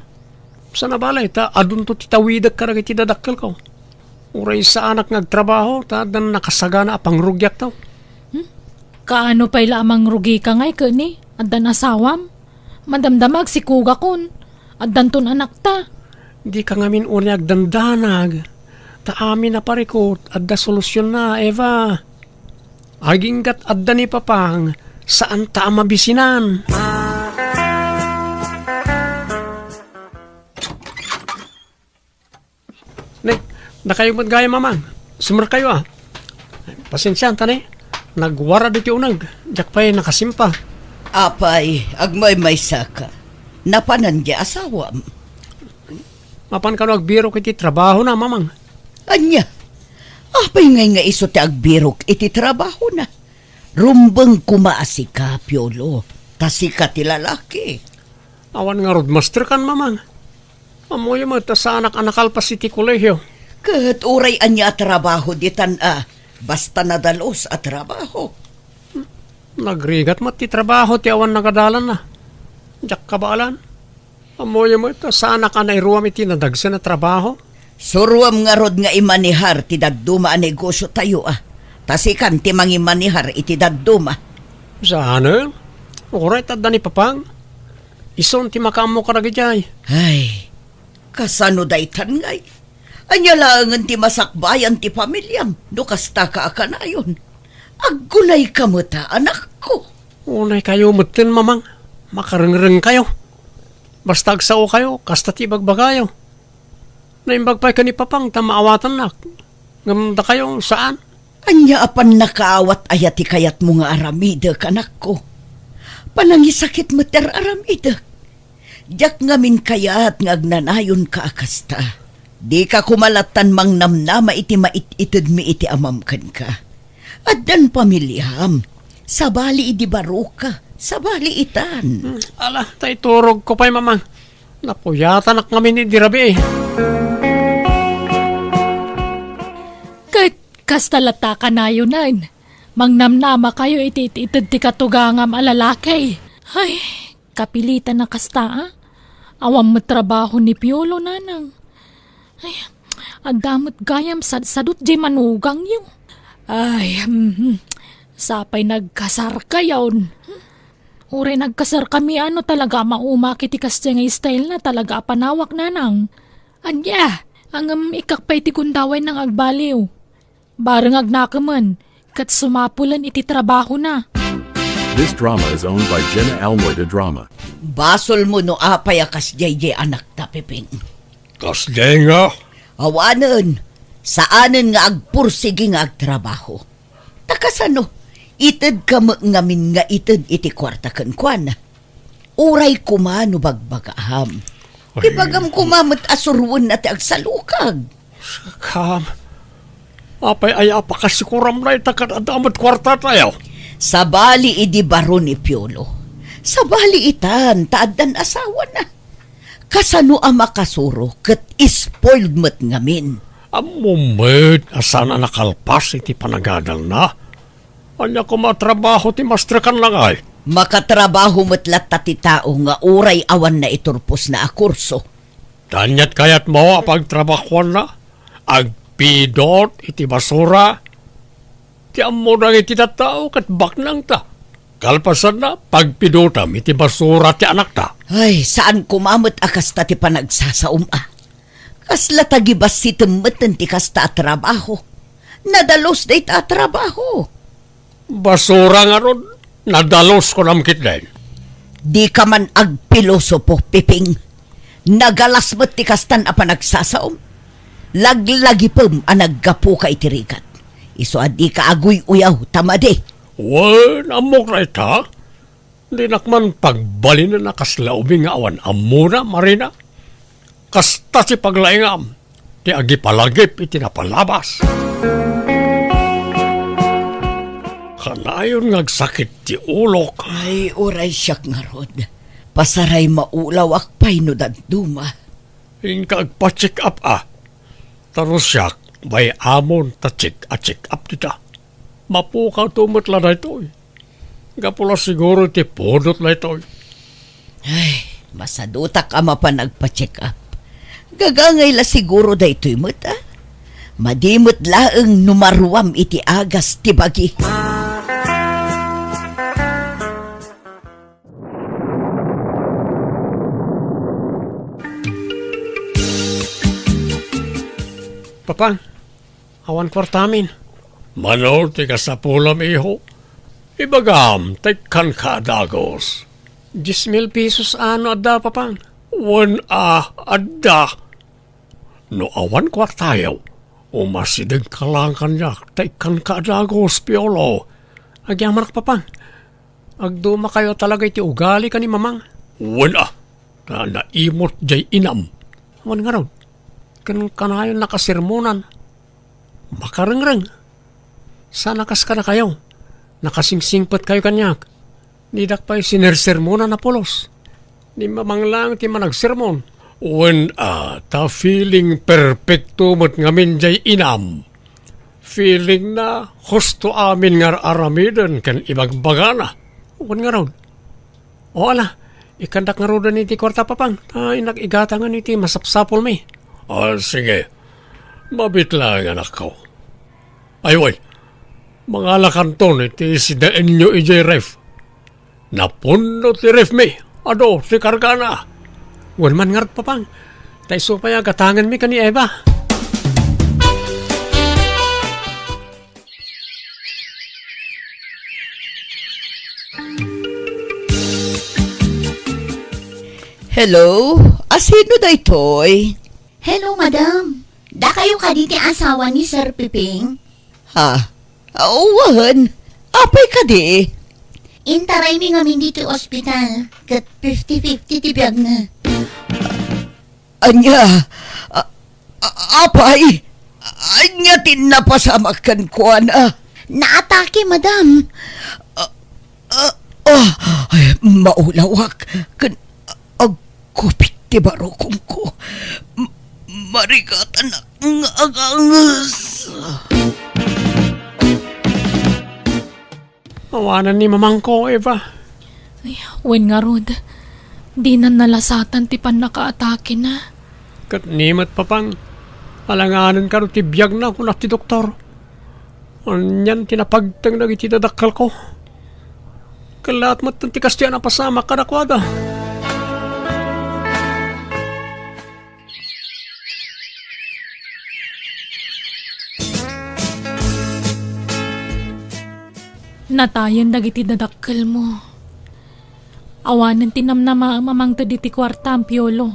Sa nabalay, adun to titawidag ka iti dadakkel ko. Uray sa anak ngagtrabaho, dan nakasagana apang rugyak taw. Kaano pa'y lamang rugi ka ngay kani? Addan asawam? Madamdamag si kuga kun. Addan ton anak ta. Di ka ngamin unyag dandanag. Ta amin na parikot, adda solusyon na, Eva. Aginggat adda ni papang, saan ta mabisinan? Nakayo mo't gaya mamang. Sumar kayo Pasensyan tani. Nagwara dito unag. Diyak pa'y nakasimpa. Apay, agmay may saka. Napanan di asawam. Mapan ka no agbiro kiti trabaho na mamang. Anya, apay ngay nga iso ti agbirok iti trabaho na. Rumbang kumaasi ka, Piolo. Tasika ti lalaki. Awan nga roadmaster kan mamang. Amoy mo ta sa anak-anakal pa si ti kolehyo. Kat uray anya trabaho di tan basta nadalos at trabaho. Nagrigat mo ti trabaho ti awan nagadalan na. Diyak kabaalan. Amoy mo ta sa anak anay ruwam iti nadagsa na trabaho. Suruam nga rod nga imanihar ti dadduma a negosyo tayo Tasikan ti mangimanihar iti dadduma. Saan Uray tadda ni papang. Ison ti makamo karagijay. Ay, kasano daytan ngay. Anya langan ti masakbayan ti pamilyam. No kasta ka akanayon. Aggunay ka mo ta, anak ko. Unay kayo mutin mamang. Makarengreng kayo. Basta agsao kayo, kasta ti bagbagayo. Naimbagpay ka ni papang, tamaawatan na. Ngamda kayo, saan? Anya apan nakaawat ayati kayat mo nga aramida, anak ko. Panangisakit mo ter aramida. Diyak ngamin kayat nga agnanayon ka akasta. Di ka kumalatan mang namnama iti mait-itid mi iti amamkan ka. Addan pamilyam, sabali idi baruka, sabali itan. Ala, tay turog ko pa'y mamang. Napuyatan na kami ni Dirabi eh. Kahit kastalata ka na yun nan. Mangnamnama kayo itititid ti katugangam alalakay. Ay, kapilitan na kasta Awam mo trabaho ni Piolo nanang. Ay, adamot gayam sadsadot di manugang yun. Ay, sapay nagkasar ka yun. Ure nagkasar kami talaga maumakit ikas nga style na talaga panawak nanang. Anya, ang ikakpay ti kundaway ng agbaliw. Barang agnakaman, kat sumapulan iti trabaho na. This drama is owned by Jenna Almoy the Drama. Basol mo no apay akas jay anak ta Piping. Kasday nga. Awanan, saanan nga agpursigi nga agtrabaho. Takasano, itid ka mo ngamin nga itid iti kwarta kan kwan. Uray kumano bagbagaham. Ibagam kumamot asurwan na ti agsalukag. Kam. Apay ay apakasikuram na itakat adamot kwarta tayo. Sabali idi baro ni Piolo. Sabali itan, taadan asawa na. Kasano ang makasuro, kat ispoiled mat ngamin. Amumid, asana nakalpas iti panagadal na. Anya ko matrabaho ti mastrakan lang ay. Makatrabaho matlat ti tao nga uray awan na iturpos na akurso. Tanyat kayat mo apagtrabahuan na. Agpidot iti basura. Ti amo nang iti tatao kat baknang ta. Kalpasan na pagpidotam iti basura ti anak ta. Ay, saan kumamot akas ta ti panagsasaum Kasla tagibas si temetan ti kasta trabaho. Nadalos day ta trabaho. Basura nga ron, nadalos ko namkit din. Di ka man agpilosopo, Piping. Nagalas mo't ti kastan a panagsasaom. Laglagi pem a naggapu ka itirikat. Iso adi ka aguy uyaw, tamade. Wan, amok na ita. Di nakman pagbalin na nakaslaubing nga awan. Amuna, Marina. Kasta si paglaingam. Di agi palagip iti napalabas. Kanayon ngagsakit ti ulok. Ay, oray siyak nga rod. Pasaray maulaw akpay no daduma. Ingka agpa-check up Taros siyak, may amon ta check up dita. Mapukaw tumutla na ito Gapula siguro ti podot na ito Ay, masadutak ama pa nagpa-check up. Gagangay la siguro da ito'y mata. Madimot laeng numaruam iti agas ti bagi. Papang, awan kwartamin. Manol, ti kasapulam iho. Ibagam, tekan ka dagos. 10,000 pesos adda, papang. 1 adda. No awan kwartayaw. Umasidag ka lang kanyak, tekan ka dagos, Piolo. Agyaman ka, papang. Agduma kayo talaga iti ugali ka ni mamang. 1 na naimot jay inam. Awan nga raw. Kanayon nakasirmonan. Makarengreng. Sana kas ka na kayo. Nakasingsingpot kayo kanyak. Nidak pa'y sinersermonan na polos. Ni mamang lang ti managsermon. When ta feeling perfecto mo't ngamin jay inam. Feeling na husto amin ngar aramiden kan ibagbagana. Wan nga raw. O ala, ikandak nga raw iti kwarta papang. Inag-igatangan iti masapsapol mi. Sige. Mabit lang anak ko. Ay, wait. Mga lakanton iti sidaan nyo ijay ref. Napuno ti ref mi. Ado, si kargana. Wan man ngarat papang. Tay supaya gatangan mi kani Eva. Hello? Asino da ito'y? Hello, madam. Da kayo kaditi asawa ni Sir Piping? Ha? Awan. Apay ka di? Intaray mi ngamin dito ospital. Kat 50-50 ti biyag na. Anya? Apay? Anya tinapasamakan ko na? Naatake, madam. Ay, maulawak. Agkupit ti barokong ko. Marigatan ang agangas. Awanan ni mamang ko, Eva. Ay, wen nga rod. Di na nalasatan ti pan nakaatake na. Kat nimat pa pang alanganan ka rin ti biyag na kung ti doktor. Anyan tinapagtang na iti dadakal ko. Kalat mo't ti kastiyan na pasama ka nakwada. Natayan dagiti dadakkel mo. Awanan tinam na mamang to diti kwarta ang piolo.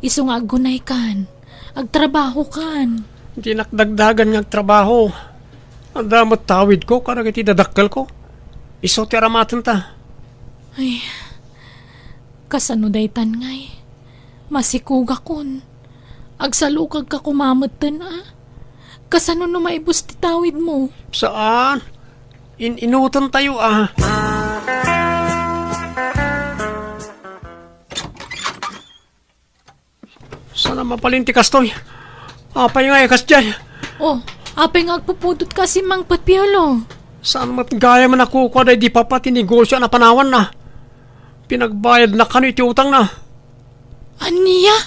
Iso nga agunay kan. Agtrabaho kan. Hindi nakdagdagan ng trabaho. Ang damot tawid ko karag iti dadakal ko. Iso ti aramatan ta. Ay, kasano daytan ngay. Masikuga kon. Agsalukag ka kumamot ah. Kasano no maibus ti tawid mo? Saan? Inutan tayo ah. Sana mapalinti kastoy. Apay nga ikas dyan. Oh, apay nga agpupudot kasi mang patpiolo. Saan matgaya man ako kwa di pa pati negosyo na panawan na. Pinagbayad na kano iti utang na. Aniya?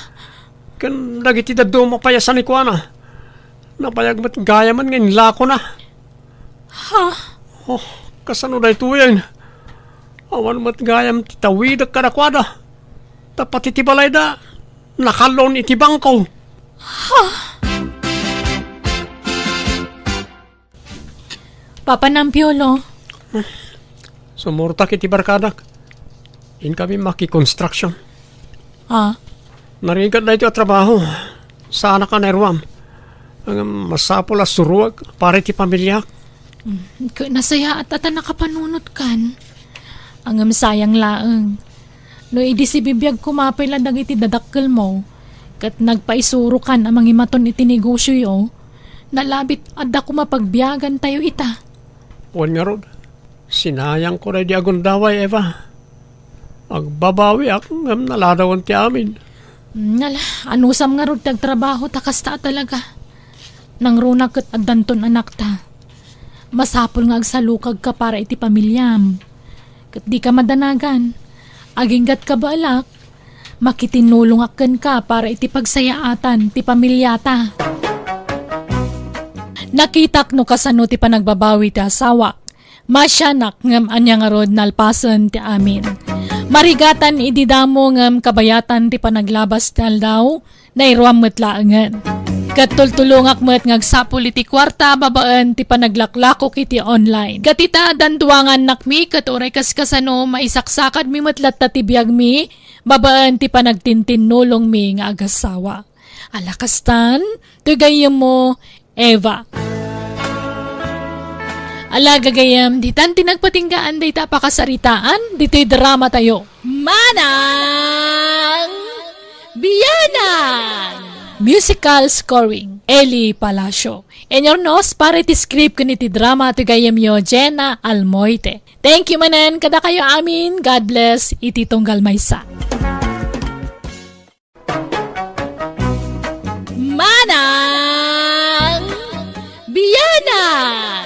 Kan lagi ti daddo mo payasan ni kwa na. Napayag matgaya man ngayon lako na. Ha? Oh, kasano na ito yan? Awan matgayam titawid at karakwada. Tapat iti balay da. Nakalon iti bangko. Papa ng piolo. Sumurtak iti barkadak. In kami maki-construction. Ha? Naringkat na ito at trabaho. Sana ka nerwam. Ang masapol as suruag para iti pamilyak. Nasaya at nakapanunot kan. Ang sayang laeng. No idi si bibiyag kumapay lang iti dadakkel mo. Kat nagpaisuro kan amang imaton iti negosyo yo. Nalabit adda ko mapagbiyagan tayo ita. Wan nga rod. Sinayang ko na di agundaway, Eva. Agbabawi ako ngam naladawan ti amin. Nala, anusam nga rod tagtrabaho takas ta talaga. Nang runak kat addanton anak ta. Masapol nga agsalukag ka para iti pamilyam. Kat di ka madanagan. Aginggat ka ba alak? Makitinulong aken ka para iti pagsayaatan ti pamilyata. Nakitak no kasano ti panagbabawi ti asawa. Masyanak ngam anya nga rod nalpasen ti amin. Marigatan ididamo ngam kabayatan ti panaglabas ti aldaw na iruam metlaengen. Katultulungak met ngagsapul iti kwarta babaan ti panaglaklakok iti online. Katita danduangan nakmi katuray kaskasano maisaksakad mi metlat ta ti biyag mi babaan ti panagtintinulong mi nga agasawa. Alakastan, tugayem mo, Eva. Ala gagayam, ditan tinagpatinggaan day tapakasaritaan, dito'y drama tayo. Manang Biyanan! Musical scoring, Eli Palacio. Enyornos, para iti script kuniti drama to gayam yo, Jenna Almoite. Thank you manan, kada kayo amin. God bless, iti tunggal maysa. Manang Biyanan!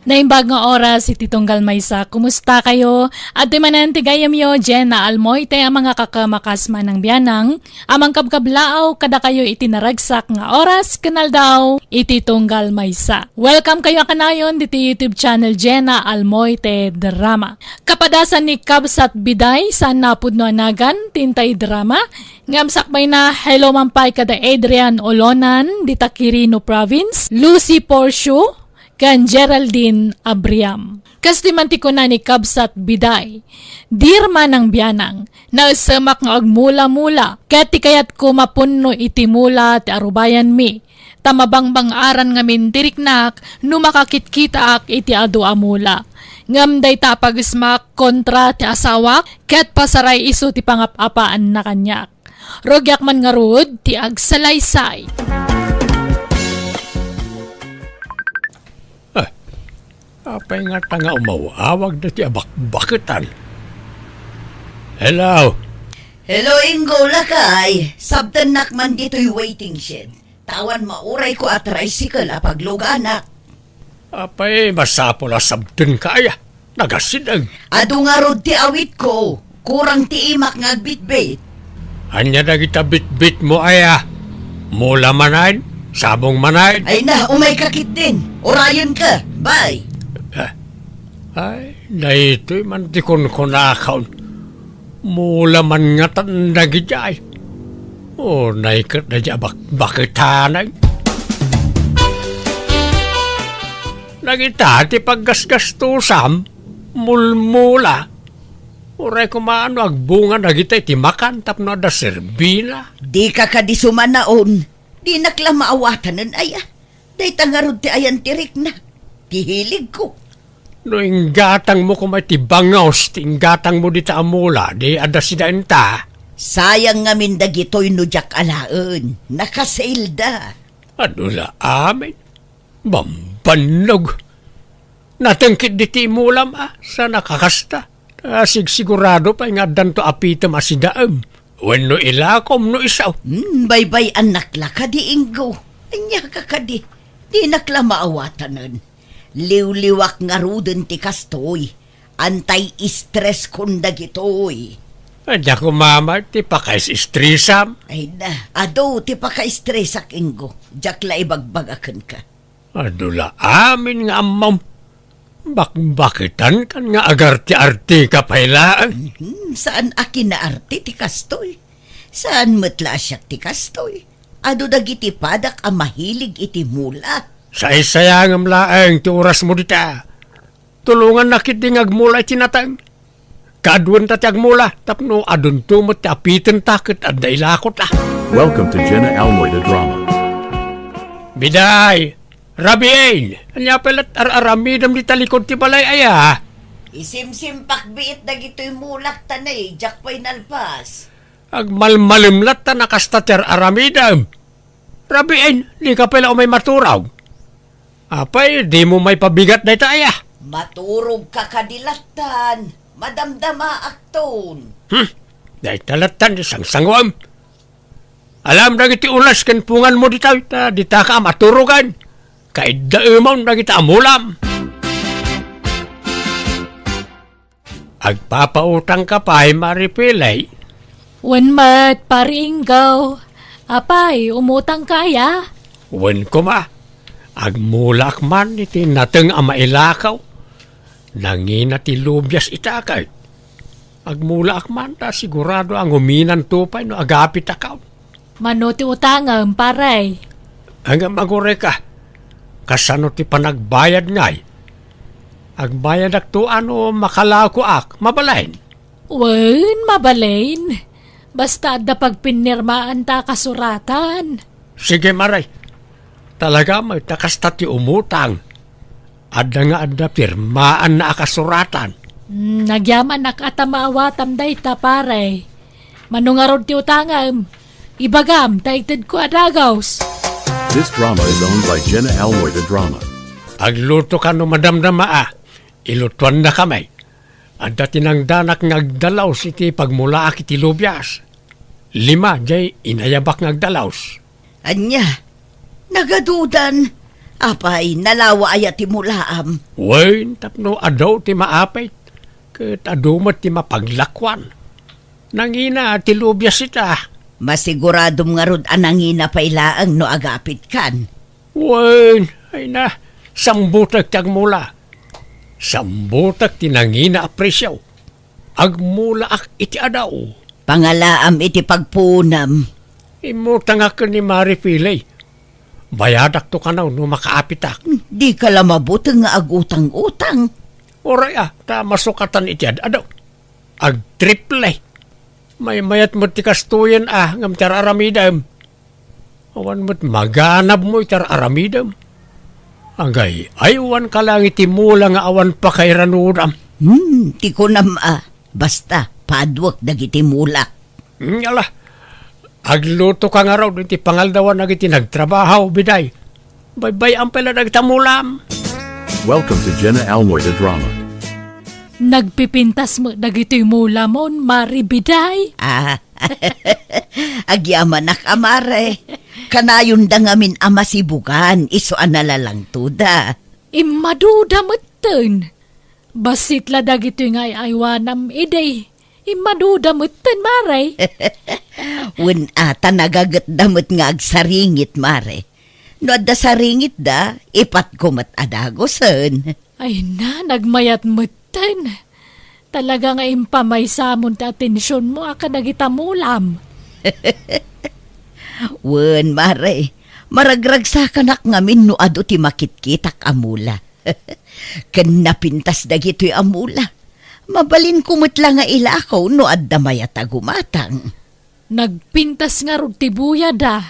Naimbag nga oras, iti tunggal maysa. Kumusta kayo? At manan tigayam yo, Jenna Almoite, ang mga kakamakasma ng biyanang. Amang kabkablaaw, kada kayo iti naragsak nga oras, kanal daw, iti tunggal maysa. Welcome kayo kanayon, diti YouTube channel Jenna Almoite Drama. Kapadasan ni Kabsat Biday, sa napud no anagan, tintay drama. Ngamsakbay na, hello mampay kada Adrian Olonan, dita Quirino Province, Lucy Porsche, kan Geraldine Abriam. Kastimanti ko na ni Kabsat Biday. Dirma ng biyanang, na usamak nga agmula-mula, kati kayat ko mapunno iti mula ti arubayan mi. Tamabangbang aran nga mintiriknak, numakakit-kita ak iti adu amula. Ngam day tapagismak kontra ti asawak, kat pasaray iso ti pangapapaan na kanyak. Rogyak man nga rod, ti agsalaysay. Apay nga tanga umawawag na ti abak-bakitan. Hello? Hello, Ingo, lakay. Sabdan nakman dito'y waiting shed. Tawan mauray ko at tricycle apagluganak. Apay, masapol a sabten kaya. Nagasidang. Ado nga rod ti awit ko. Kurang ti imak nga bitbit. Anya na kita bit-bit mo aya. Mula manayin, sabong manayin. Ay na, umay kakit din. Orayon ka. Bye. Ay, na ito'y mantikon ko na account. Mula man nga tanda gijay. O, naikat na dya bakit hanay. Nagita ti paggasgastusam, mulmula. Uray kumaano agbunga nagita iti makantap na da serbina. Di ka kadisuman naon. Di nakla maawatanan aya. Day tangarod ti ayan tirik na. Tihilig ko. No inggatang mo kumay ti bangaws, ti inggatang mo di ta amula, di ada sidain ta. Sayang nga mindagitoy no jak alaan. Nakasailda. Adula amin. Bambanog. Natangkit di ti mulam sa nakakasta. Sigurado pa nga danto apitam asidaam. Wenno ilakom no isaw. Bye-bye anak la ka di Ingo. Anya ka ka di. Di nakla maawatanan. Liw-liwak nga ruden ti kastoy. Anti-stress kunda gitoy. Adya ko mama, ti pakais-istrisam. Ay na, ado ti paka-stressak Ingo. Jak la ibagbagakan ka. Adula amin nga amam. Bakitan kan nga agarti-arti ka pailaan. Saan akin na arte ti kastoy? Saan matla siya ti kastoy? Ado dagiti padak ang mahilig iti mula. Sa isayangam laeng ti oras mo dita. Tulungan na kit ding agmula tinatang. Kaduan tati agmula. Tapno adun tumot ti apitan takit at dailakot . Welcome to Jenna Almoy the Drama. Biday! Rabiain! Anya pelat ar-aramidam di talikod ti balay aya. Isimsim pakbiit dagito'y mulak tanay, jak pa'y nalpas. Agmalmalimlat ta nakastater aramidam. Rabiain, di ka pala umay maturaw. Apay, di mo may pabigat na aya. Maturog ka kadilatan, madamdama akton. Dahil talatan di sangsangwam. Alam na iti ulas kan pungan mo dita, dita ka maturugan. Kahit daemaw na kita amulam. Agpapautang ka pa ay maripilay. Wenmat, paringgaw. Apay, umutang kaya? Wen ko ma. Agmulak man iti nateng amailakaw. Nangina ti lubyas itakay. Agmulak man ta sigurado ang uminan tupay no agapit akaw. Mano ti utangam, paray. Hanggang magure ka. Kasano ti panagbayad ngay. Agbayad ak to ano makalaw ko ak, mabalain. Wen, mabalain. Basta da pagpinirmaan ta kasuratan. Sige maray. Talaga may takasta ti umutang. Adda nga adda pirmaan na akasuratan. Nagyaman nakatamawatam day ta paray. Manungarod ti utangam. Ibagam, taitid ko adagaws. This drama is owned by Jenna Almoy the Drama. Agluto ka no madamdama Ilutuan na kamay. Adda tinangdanak ngagdalaw iti pagmulaak iti lubyas. 5 jay inayabak ngagdalaws. Anya, nagadudan. Apay, nalawa aya ti mulaam. Wen, tapno adaw ti maapay. Ket adumat ti mapaglakwan. Nangina ti lubyas ita. Masiguradom nga rod anangina pailaang no agapit kan. Wen, ay na, sambutak ti agmula. Sambutak ti nangina apresyaw. Agmula ak iti adaw. Pangalaam iti pagpunam. Imutang ako ni Maripilay. Bayadak to kanaw no makaapitak. Di ka lamabutang nga agutang-utang. Oray ta masukatan iti adaw. Ag-triple. May mayat mo ti kastuyan ngam tar aramidam. Awan mo't maganab mo itar aramidam. Agay, aywan ka lang iti mula nga awan pa kay ranudam. Ti ko nam basta, padwak dagiti mula. Yala, agluto ka nga raw iti pangaldawan nagiti nagtrabaho, biday. Bye-bye ang pala nagtamulam. Welcome to Jenna Almoy the Drama. Nagpipintas mo dagito'y mula mon, maribiday. Agyaman nak amare. Kanayon da ngamin ama sibugan, iso analalang tuda. Imaduda meten. Basit la dagito nga aywanam iday. Imaduda meten, Maray. Wen ata nagagat damot nga agsaringit, mare. No adda saringit da, ipat kumat adagosen. Ay na, nagmayat meten. Talaga nga impamay samon ta atensyon mo aka nagitamulam. Wen, mare. Maragragsa kanak ngamin no ado ti makitkitak amula. Ken napintas dagito'y amula. Mabalin kumutla nga ilakaw no adda mayata gumatang. Nagpintas nga rod ti buya da.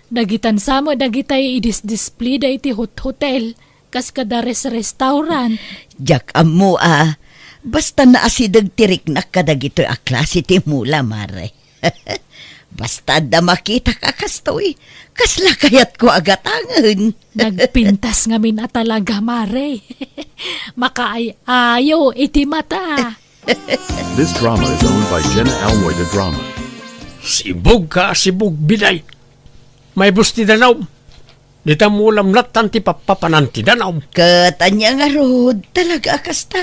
Nagitan samo dagitay idis-display da iti hotel. Kas kada restaurant. Jak amu basta naasidag tirik na kadagito'y aklase ti mula, mare. Basta da makita ka kastoy, kasla kayat ko agatangan. Nagpintas nga min talaga, Mare. Makaay-ayo iti mata. This drama is owned by Jenna Almoy the Drama. Sibog ka, sibog binay. May busti danaw. Dita mo lamlatan ti papapananti danaw. Katanya nga rod, talaga kasta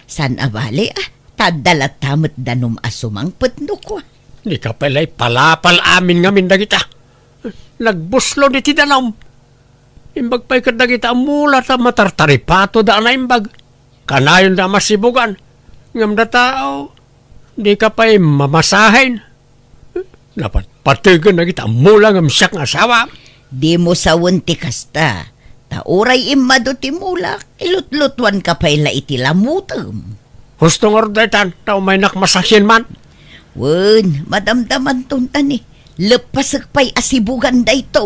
San abali tadalat tamot danom asumang petno ko. Di ka pala'y palapal amin ngamin dagita. Nagbuslo di ti danaw. Imbag pa'y kadagita mula sa matartaripato da na imbag. Kanayon da masibugan. Ngam da tao, di ka pa'y mamasahin. Dapat patigan na kita mula ngam siyak nga asawa. Di mo sawon ti kasta. Tauray imado ti mulak, ilutlutwan ka pa'y la itilamutam. Hustong ordaitan, na umay nakmasahin man. Wen, madamdaman tuntan lepasak pa'y asibugan da ito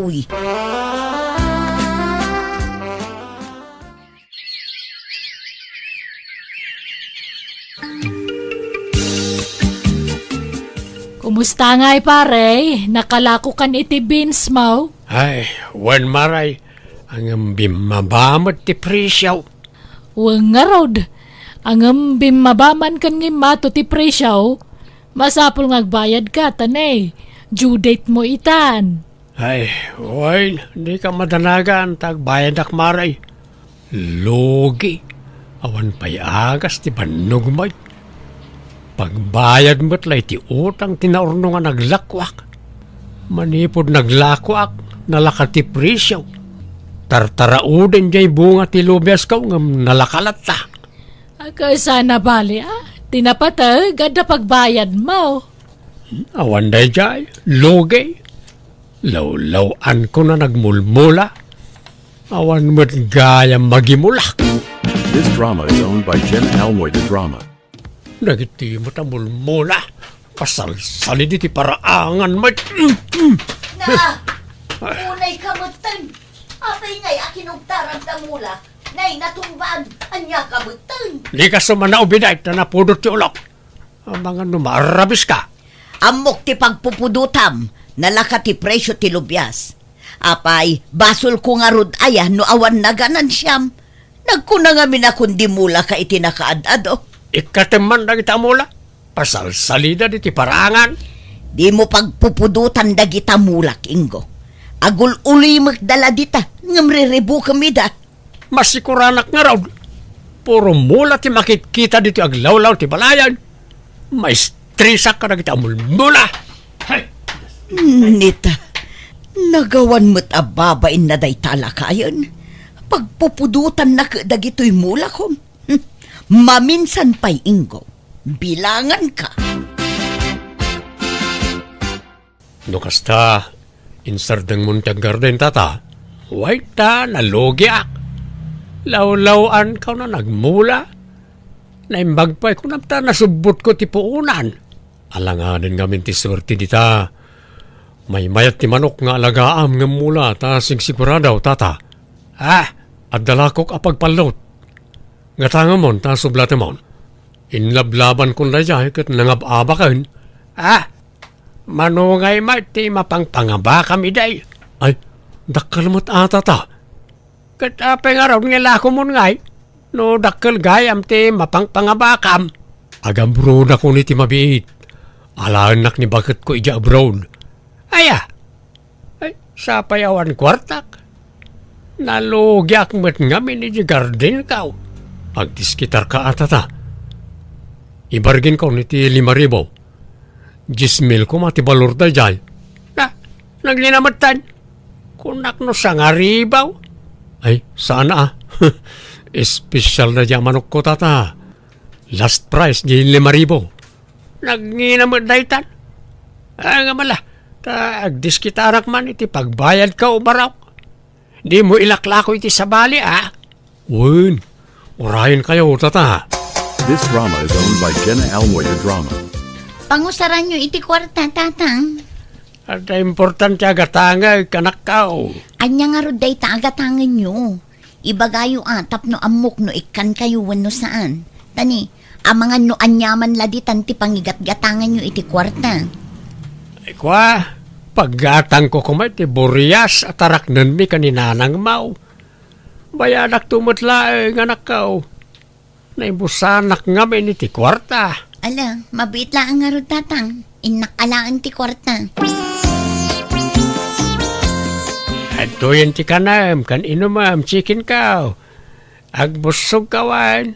Kumusta nga'y pare? Nakalako kan iti beans mo? Ay, wan maray, ang bimabamat ti presyaw. Wang nga rod. Ang bimabaman kan nga mato ti presyaw. Masapol ngagbayad ka, tanay. Due date mo itan. Ay, wan, di ka madanagan, tagbayad ak maray. Logi, awan pa'y agas ti panugmay. Pagbayad mo't lay ti utang tinaurno nga naglakwak. Manipod naglakwak, nalakat ti presyaw. Tartarauden jay bunga ti lubyas ka ngam nalakalat ta. Agay sana bali tinapatag gada pagbayad mo. Awan day jay, logi. Law-lawan ko na nagmulmula. Awan mo't gaya magimulak. This drama is owned by Jenna Almoy the Drama. Nagiti mo ta mulmula. Pasal-sali di ti paraangan mo. Unay kamutan. Apay ngay akinugtarang tamula. Nay natumbag, anya kamutan. Di ka sumana ubiday na napudot ti ulok. Ang mga numarabis ka. Amok ti pagpupudutam, nalaka ti presyo ti lubyas. Apay, basol ko nga rod aya no awan na ganan siyam. Nagkuna nga minakundi mula ka iti nakaadado. Ikateman na kita mula. Pasal-salida di ti paraangan. Di mo pagpupudutan dagita mulak, Ingo. Agul uli magdala dita, ngamriribu kami da. Masikuranak nga raw. Puro mula ti makitkita dito aglawlaw ti balayan. May strisa ka na kita mulmula. Hay! Nita, nagawan mo't ababain na day talakayan. Pagpupudutan na dagito'y mula ko. Maminsan pa'y Ingo. Bilangan ka. No kasta, insardeng muntag garden tata. Wait ta, nalogyak. Law-lawan ka na nagmula. Naimbag pa'y kunapta nasubot ko ti puunan. Alanganin ngamin ti swerte dita. May mayat ti manok nga alagaam nga mula ta sigsiguradaw tata. At dalakok apagpalot. Nga tangamon ta sublatemon. Inlablaban kun rajay kat nangababa kan. Manungay mati mapangpangaba kami day. Ay, dakkalmat ata ta. Kat apay nga raw nila kumon ngay. No dakkal gayam ti mapangpangaba kam. Agambro na ko ni ti mabiit. Alanak ni bakit ko ija abroad. Aya, ay, sa payawan kwartak. Nalugyak met ngamin ija garden kao. Agdiskitar ka atata. Ibargin ko ni ti 5,000. 10,000 ko mati balur da jay. Na, naglinamatan. Kunak no sa nga ribaw. Ay, sana Espesyal na dyan manok ko tata. Last price, di 5,000. Nagninamad na itan. Nga mala, agdiskitarak man iti pagbayad ka ubaraw. Di mo ilaklako iti sabali, Win, urahin kayo tata. This drama is owned by Jenna Almoy the Drama. Pangusaran nyo iti kwarta, tatang. At importante agatanga kanak kao. Anya nga ro day ta agatangan nyo. Ibagayo atap no amok no ikan kayo wano saan. Tani, mga no anyaman laditan ti pangigat-gatangan nyo iti kwarta. Ay kwa, paggatang ko kumay ti Boreas at araknan mi kaninanang mau. Bayanak tumutla nga nakaw. Naibusanak nga mi iti kwarta. Ala, mabit lang nga ro tatang. Inakalaan ti kwarta. Ato yan ti kanam, kan inumam, chicken cow. Agbusog kawan.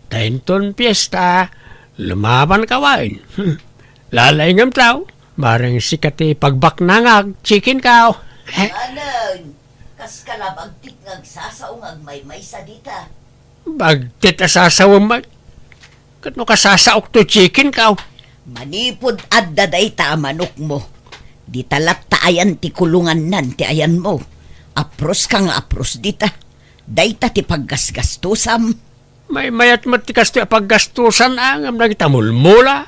Tainton piyesta, lumaban kawan. Lalay ngam tao, marang sikati pagbaknangag, chicken cow. Anang, kas kalabagtik ngagsasaong may sa dita. Bagtit asasawang mag. Kano kasasaok to chicken cow? Manipod at daday ta manok mo. Di talat taayan ti kulungan nan ti ayan mo. Apros ka nga apros dita. Dayta ti paggasgastusam. May mayat matikas ti paggastusan ang nagita mulmula.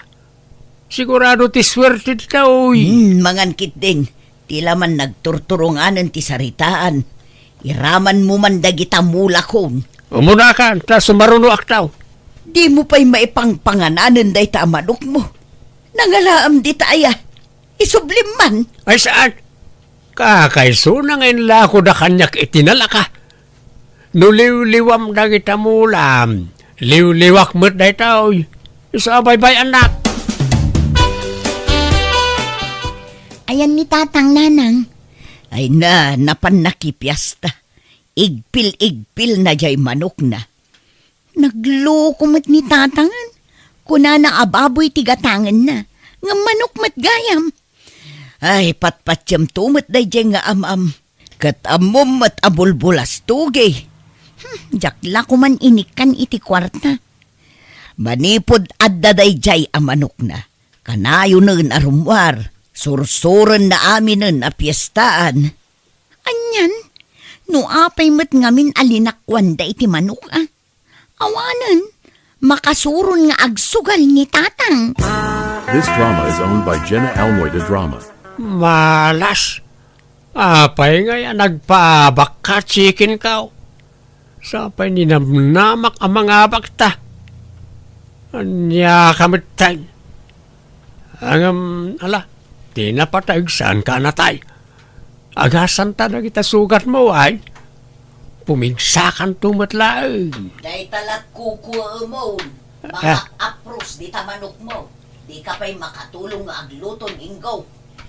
Sigurado ti swerte ti taoy. Mangan kit din. Tila man nagturturunganan ti saritaan. Iraman mo man dagita mula kon. Umuna ka, ta sumaruno aktaw. Di mo pa'y maipangpangananan dayta manok mo. Nangalaam di taaya. Isublim man. Ay saan? Kakaiso na ngayon lako da kanyak itinala ka. Nuliw-liwam na kita mulam. Liw-liwak mo't na itaw. Isa bay-bay anak. Ayan ni tatang nanang. Ay na, napan nakipyasta. Igpil-igpil na jay manok na. Nagloko mat ni tatangan. Kuna na ababoy tigatangan na. Nga manok mat gayam. Ay, patpatyam tumot day jay nga amam. Kat amom mat abulbulas tugay. Jakla ko man inikan iti kwarta. Manipod adda day jay amanok na. Kanayo nun arumwar. Sursuran na aminin na piyestaan. Anyan, no apay mat ngamin alinakwan da iti manok Awanan, makasuron nga agsugal ni tatang. This drama is owned by Jenna Almoy the Drama. Malas. Apay nga yan, nagpaabak ka, chicken cow. Sapay ninamnamak ang mga bakta. Anya kamit tayo. Ala, di na patay, saan ka natay? Agasan ta na kita sugat mo, ay. Pumigsakan tumatlaang. Day talat kukuha mo. Mga apros di tamanok mo. Di ka pa'y makatulong nga agluton inggo.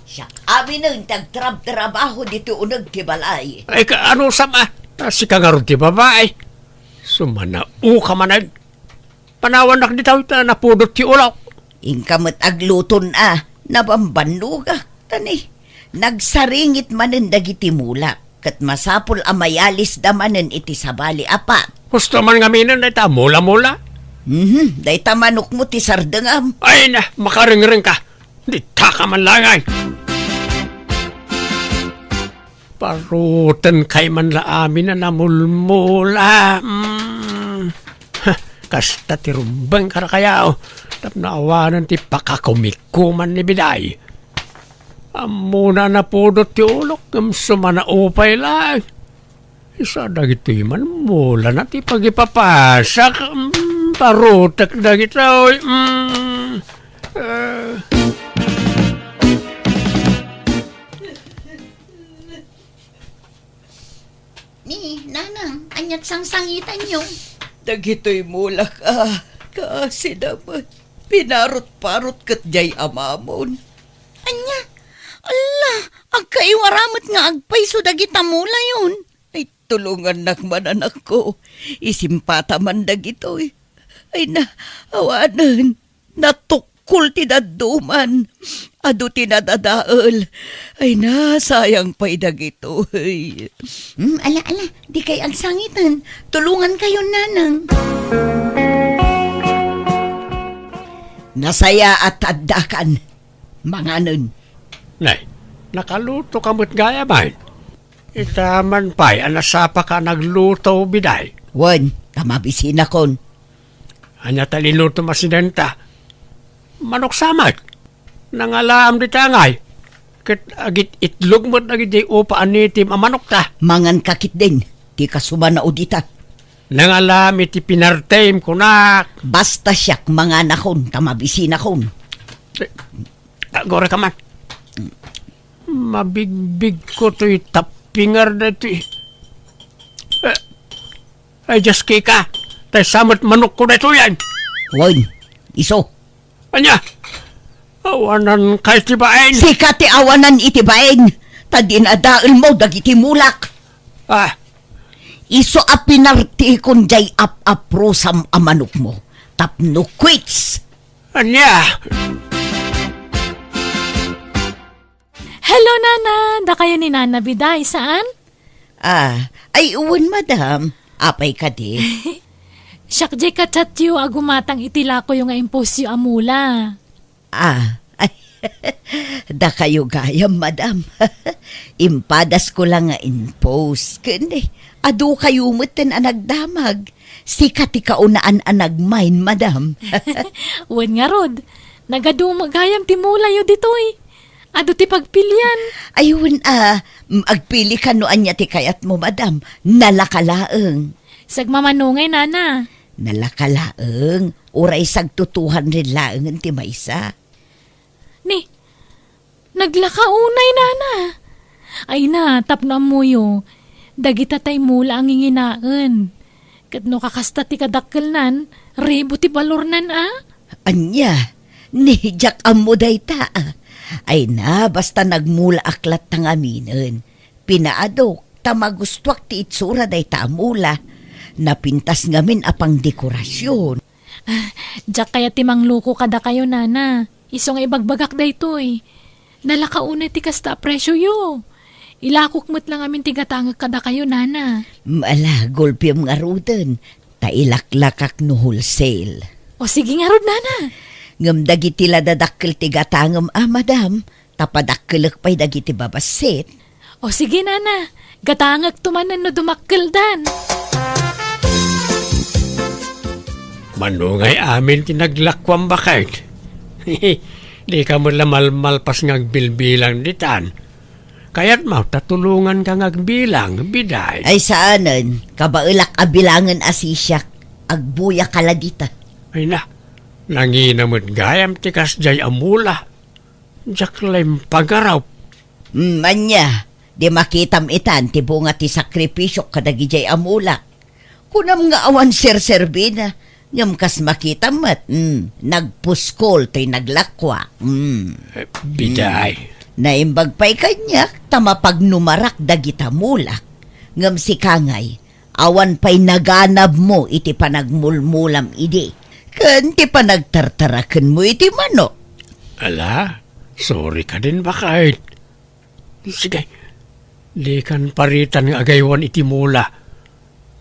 Siyak amin nun tagtrab-trabaho dito unag tibalay. Ay, ano sama? Si kangarod ti babae. Sumanao ka manag. Panawanak di tawit na napudot ti ulaw. Ingkamot agluton nabambanluga. Tani, nagsaringit manen dagiti mula. Kat masapol amayalis damanen iti sabali apat. Gusto man nga minan na ita, mula-mula. Day tamanok mo ti sardengam. Ay na, makaring-ring ka. Di taka man langay. Parutan kay man la amin na namulmula. Kasta ti rumbang karakayaw. Tap naawanan ti pakakumikuman ni Biday. Amuna na pudot ti ulok. Sumana upay lang. Isa dagito'y man mula na ti pagipapasak. Parutak dagito'y. Ni, nanang, anyat sang sangitan nyo. Dagito'y mula ka. Kasi naman. Pinarot-parot kat jay amamon. Anya, ala, agkaiwaramot nga agpay so dagita mula yun. Ay, tulungan nakman anak ko. Isimpata man dagito eh. Ay na, awanan. Natukol tinaduman. Ado tinadadaol. Ay na, sayang pa'y dagito. Ay. Ala, di kay agsangitan. Tulungan kayo, nanang. Nasaya at addakan. Manganon. Nay, nakaluto ka mo't gaya man. Itaman pa'y anasapa ka nagluto biday. Wan, tamabisin akon. Anya taliluto masinenta. Manok samat. Nangalam di tangay. Kat agit itlog mo't agit di upa anitim ang manok ta. Mangan kakit din. Di ka sumana udita. Nangalam iti pinartem kunak. Basta siyak mangan akon. Tamabisin akon. Agora ka man. Mabigbig ko to'y tapingar na to'y. Ay, just kika. Tay samat manok ko na ito yan. Wan, iso. Anya? Awanan kay tibain. Sika ti awanan itibain. Tadin adaal mo dagiti mulak. Ah, Iso a pinarti kon jay ap-aprosam a manok mo. Tapno quits. anya? Hello, Nana. Da kayo ni Nana Biday. Saan? Ay uwan madam. Apay ka di. Siyak jay kachatyo agumatang itila ko yung imposyo amula. Ay, da kayo gayam madam. Impadas ko lang nga impose. Kundi, adu kayo mutin anagdamag. Sikat ikaunaan anagmain madam. Wan nga rod. Nagadumagayam timula yo ditoy. Ado ti pagpilyan. Ayun agpili ka no anya ti kayat mo madam. Nalakalaeng. Sagmamanungay, Nana. Nalakalaeng. Uray sagtutuhan rin laeng ti maysa. Ni, naglakaunay, Nana. Ay na, tapno amuyo. Dagita tay mula ang inginaan. Kat no kakasta ti kadakkelnan, ribo ti balornan Anya, ni jak amo day ta. Ay na, basta nagmula aklat tang aminen. Pinaadok, tamagustwak ti itsura day ta mula. Napintas ngamin apang dekorasyon. Diyak kaya timang luko kada kayo, Nana. Iso nga ibagbagak da ito eh. Nalakaunay ti kasta presyo yo. Ilakok mo't lang amin tigatangag kada kayo, Nana. Mala, gulpiyam nga ruden. Tailaklakak no wholesale. O sige nga rod, Nana. Ngam dagiti la dadakkel tigatangam madam. Tapadakkelek pa'y dagiti babasit. O sige, Nana. Gatangag tumanan no dumakkel dan. Manungay amin tinaglakwam bakit. Di ka mo lamalmalpas ngagbilbilang ditan. Kaya't mau tatulungan ka ngagbilang, biday. Ay saanan, kabailak abilangan asisyak. Agbuya kaladita. Ay na, nanginamot gayam tikas jay amula. Jaklaim pagaraw. Anya, di makitam itan ti bunga ti sakripisyo kadagi jay amula. Kunam nga awan ser-serbina, ngam kas makitam mat, nagpuskol to'y naglakwa. Biday. Naimbag pa'y kanyak, tamapagnumarak dagita mulak. Ngam si Kangay, awan pa'y naganab mo iti panagmulmulam idi. Kan ti panagtartarakan mo iti manok. Ala, sorry ka din bakit? Sige, di kan paritan ng agaywan iti mula.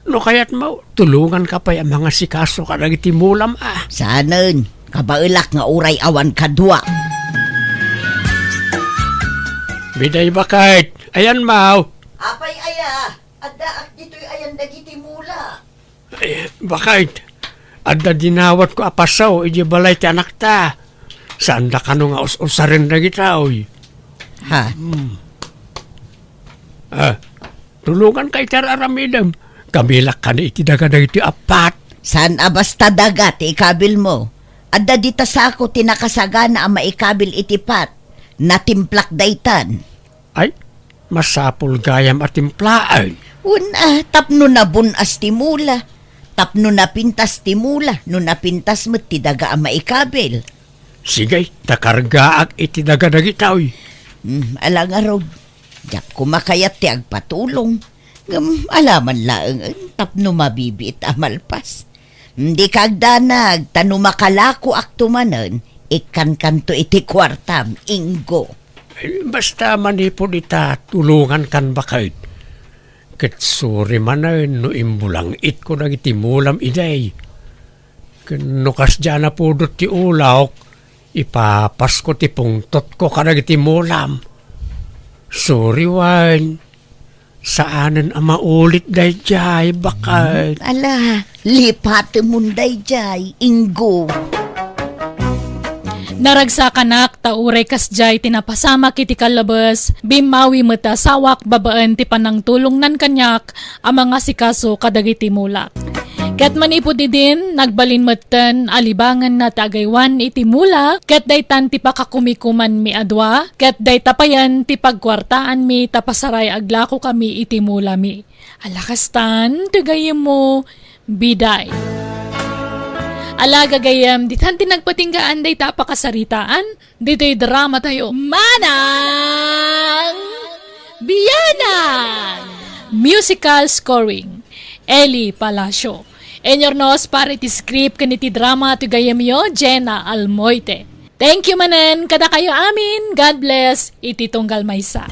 No kaya't mo, tulungan ka pa'y ang mga sikaso ka nag iti mulam Saanan, kabailak nga uray awan kadwa. Biday bakit? Ayan mau. Apay aya, addaak dito'y ayan dagiti mula. Ay, bakit? Adda dinawat ko apasaw, iji balay ti anak ta. Saan da ka nga us-usarin na gitaw? Ha? Tulungan kay tararamidam. Kamilak ka na iti daga iti apat. Saan basta dagat ikabil mo? Adda dita sa ako tinakasagana ang maikabil itipat. Natimplak daytan. Ay, masapul gayam at timplaan. Tapno na bunas ti mula. Tapno napintas ti mula, no napintas mo ti daga ang maikabel. Sige, takargaak iti daga dagitaw. Alang arod, diyak kumakayat ti agpatulong. Alaman laeng, tapno mabibit amalpas. Di kagdanag, tano makalako aktumanen, ikan kanto iti kwartam, inggo. Basta manipod ita, tulungan kan bakit. Ketsuri manen no imbulang it ko nagiti mulam iday. Nukas dyan na pudot ti ulawk, ipapas ko ti pungtot ko kanagiti mulam. Sorry, Wine. Saanan ang maulit day jay, bakit? Ala, lipat munday jay, inggo. Naragsakanak ta uray kasjay tinapasama kiti kalabas, bimawi mata sawak babaan ti panang tulong nan kanyak ang mga sikaso kadagiti mulak. Ket manipod din, nagbalin matan alibangan na tagaywan iti mula, ket daytan ti pakakumikuman mi adwa, ket day tapayan ti pagkwartaan mi tapasaray aglako kami iti mula mi. Alakastan, tagayem mo, biday. Alaga gayam, ditan tinagpatinggaan day tapakasaritaan, dito'y drama tayo. Manang Biyanan! Musical scoring, Eli Palacio. Enyornos para iti script kaniti drama to gayam yo, Jenna Almoite. Thank you manan, kada kayo amin. God bless, iti tunggal maysa.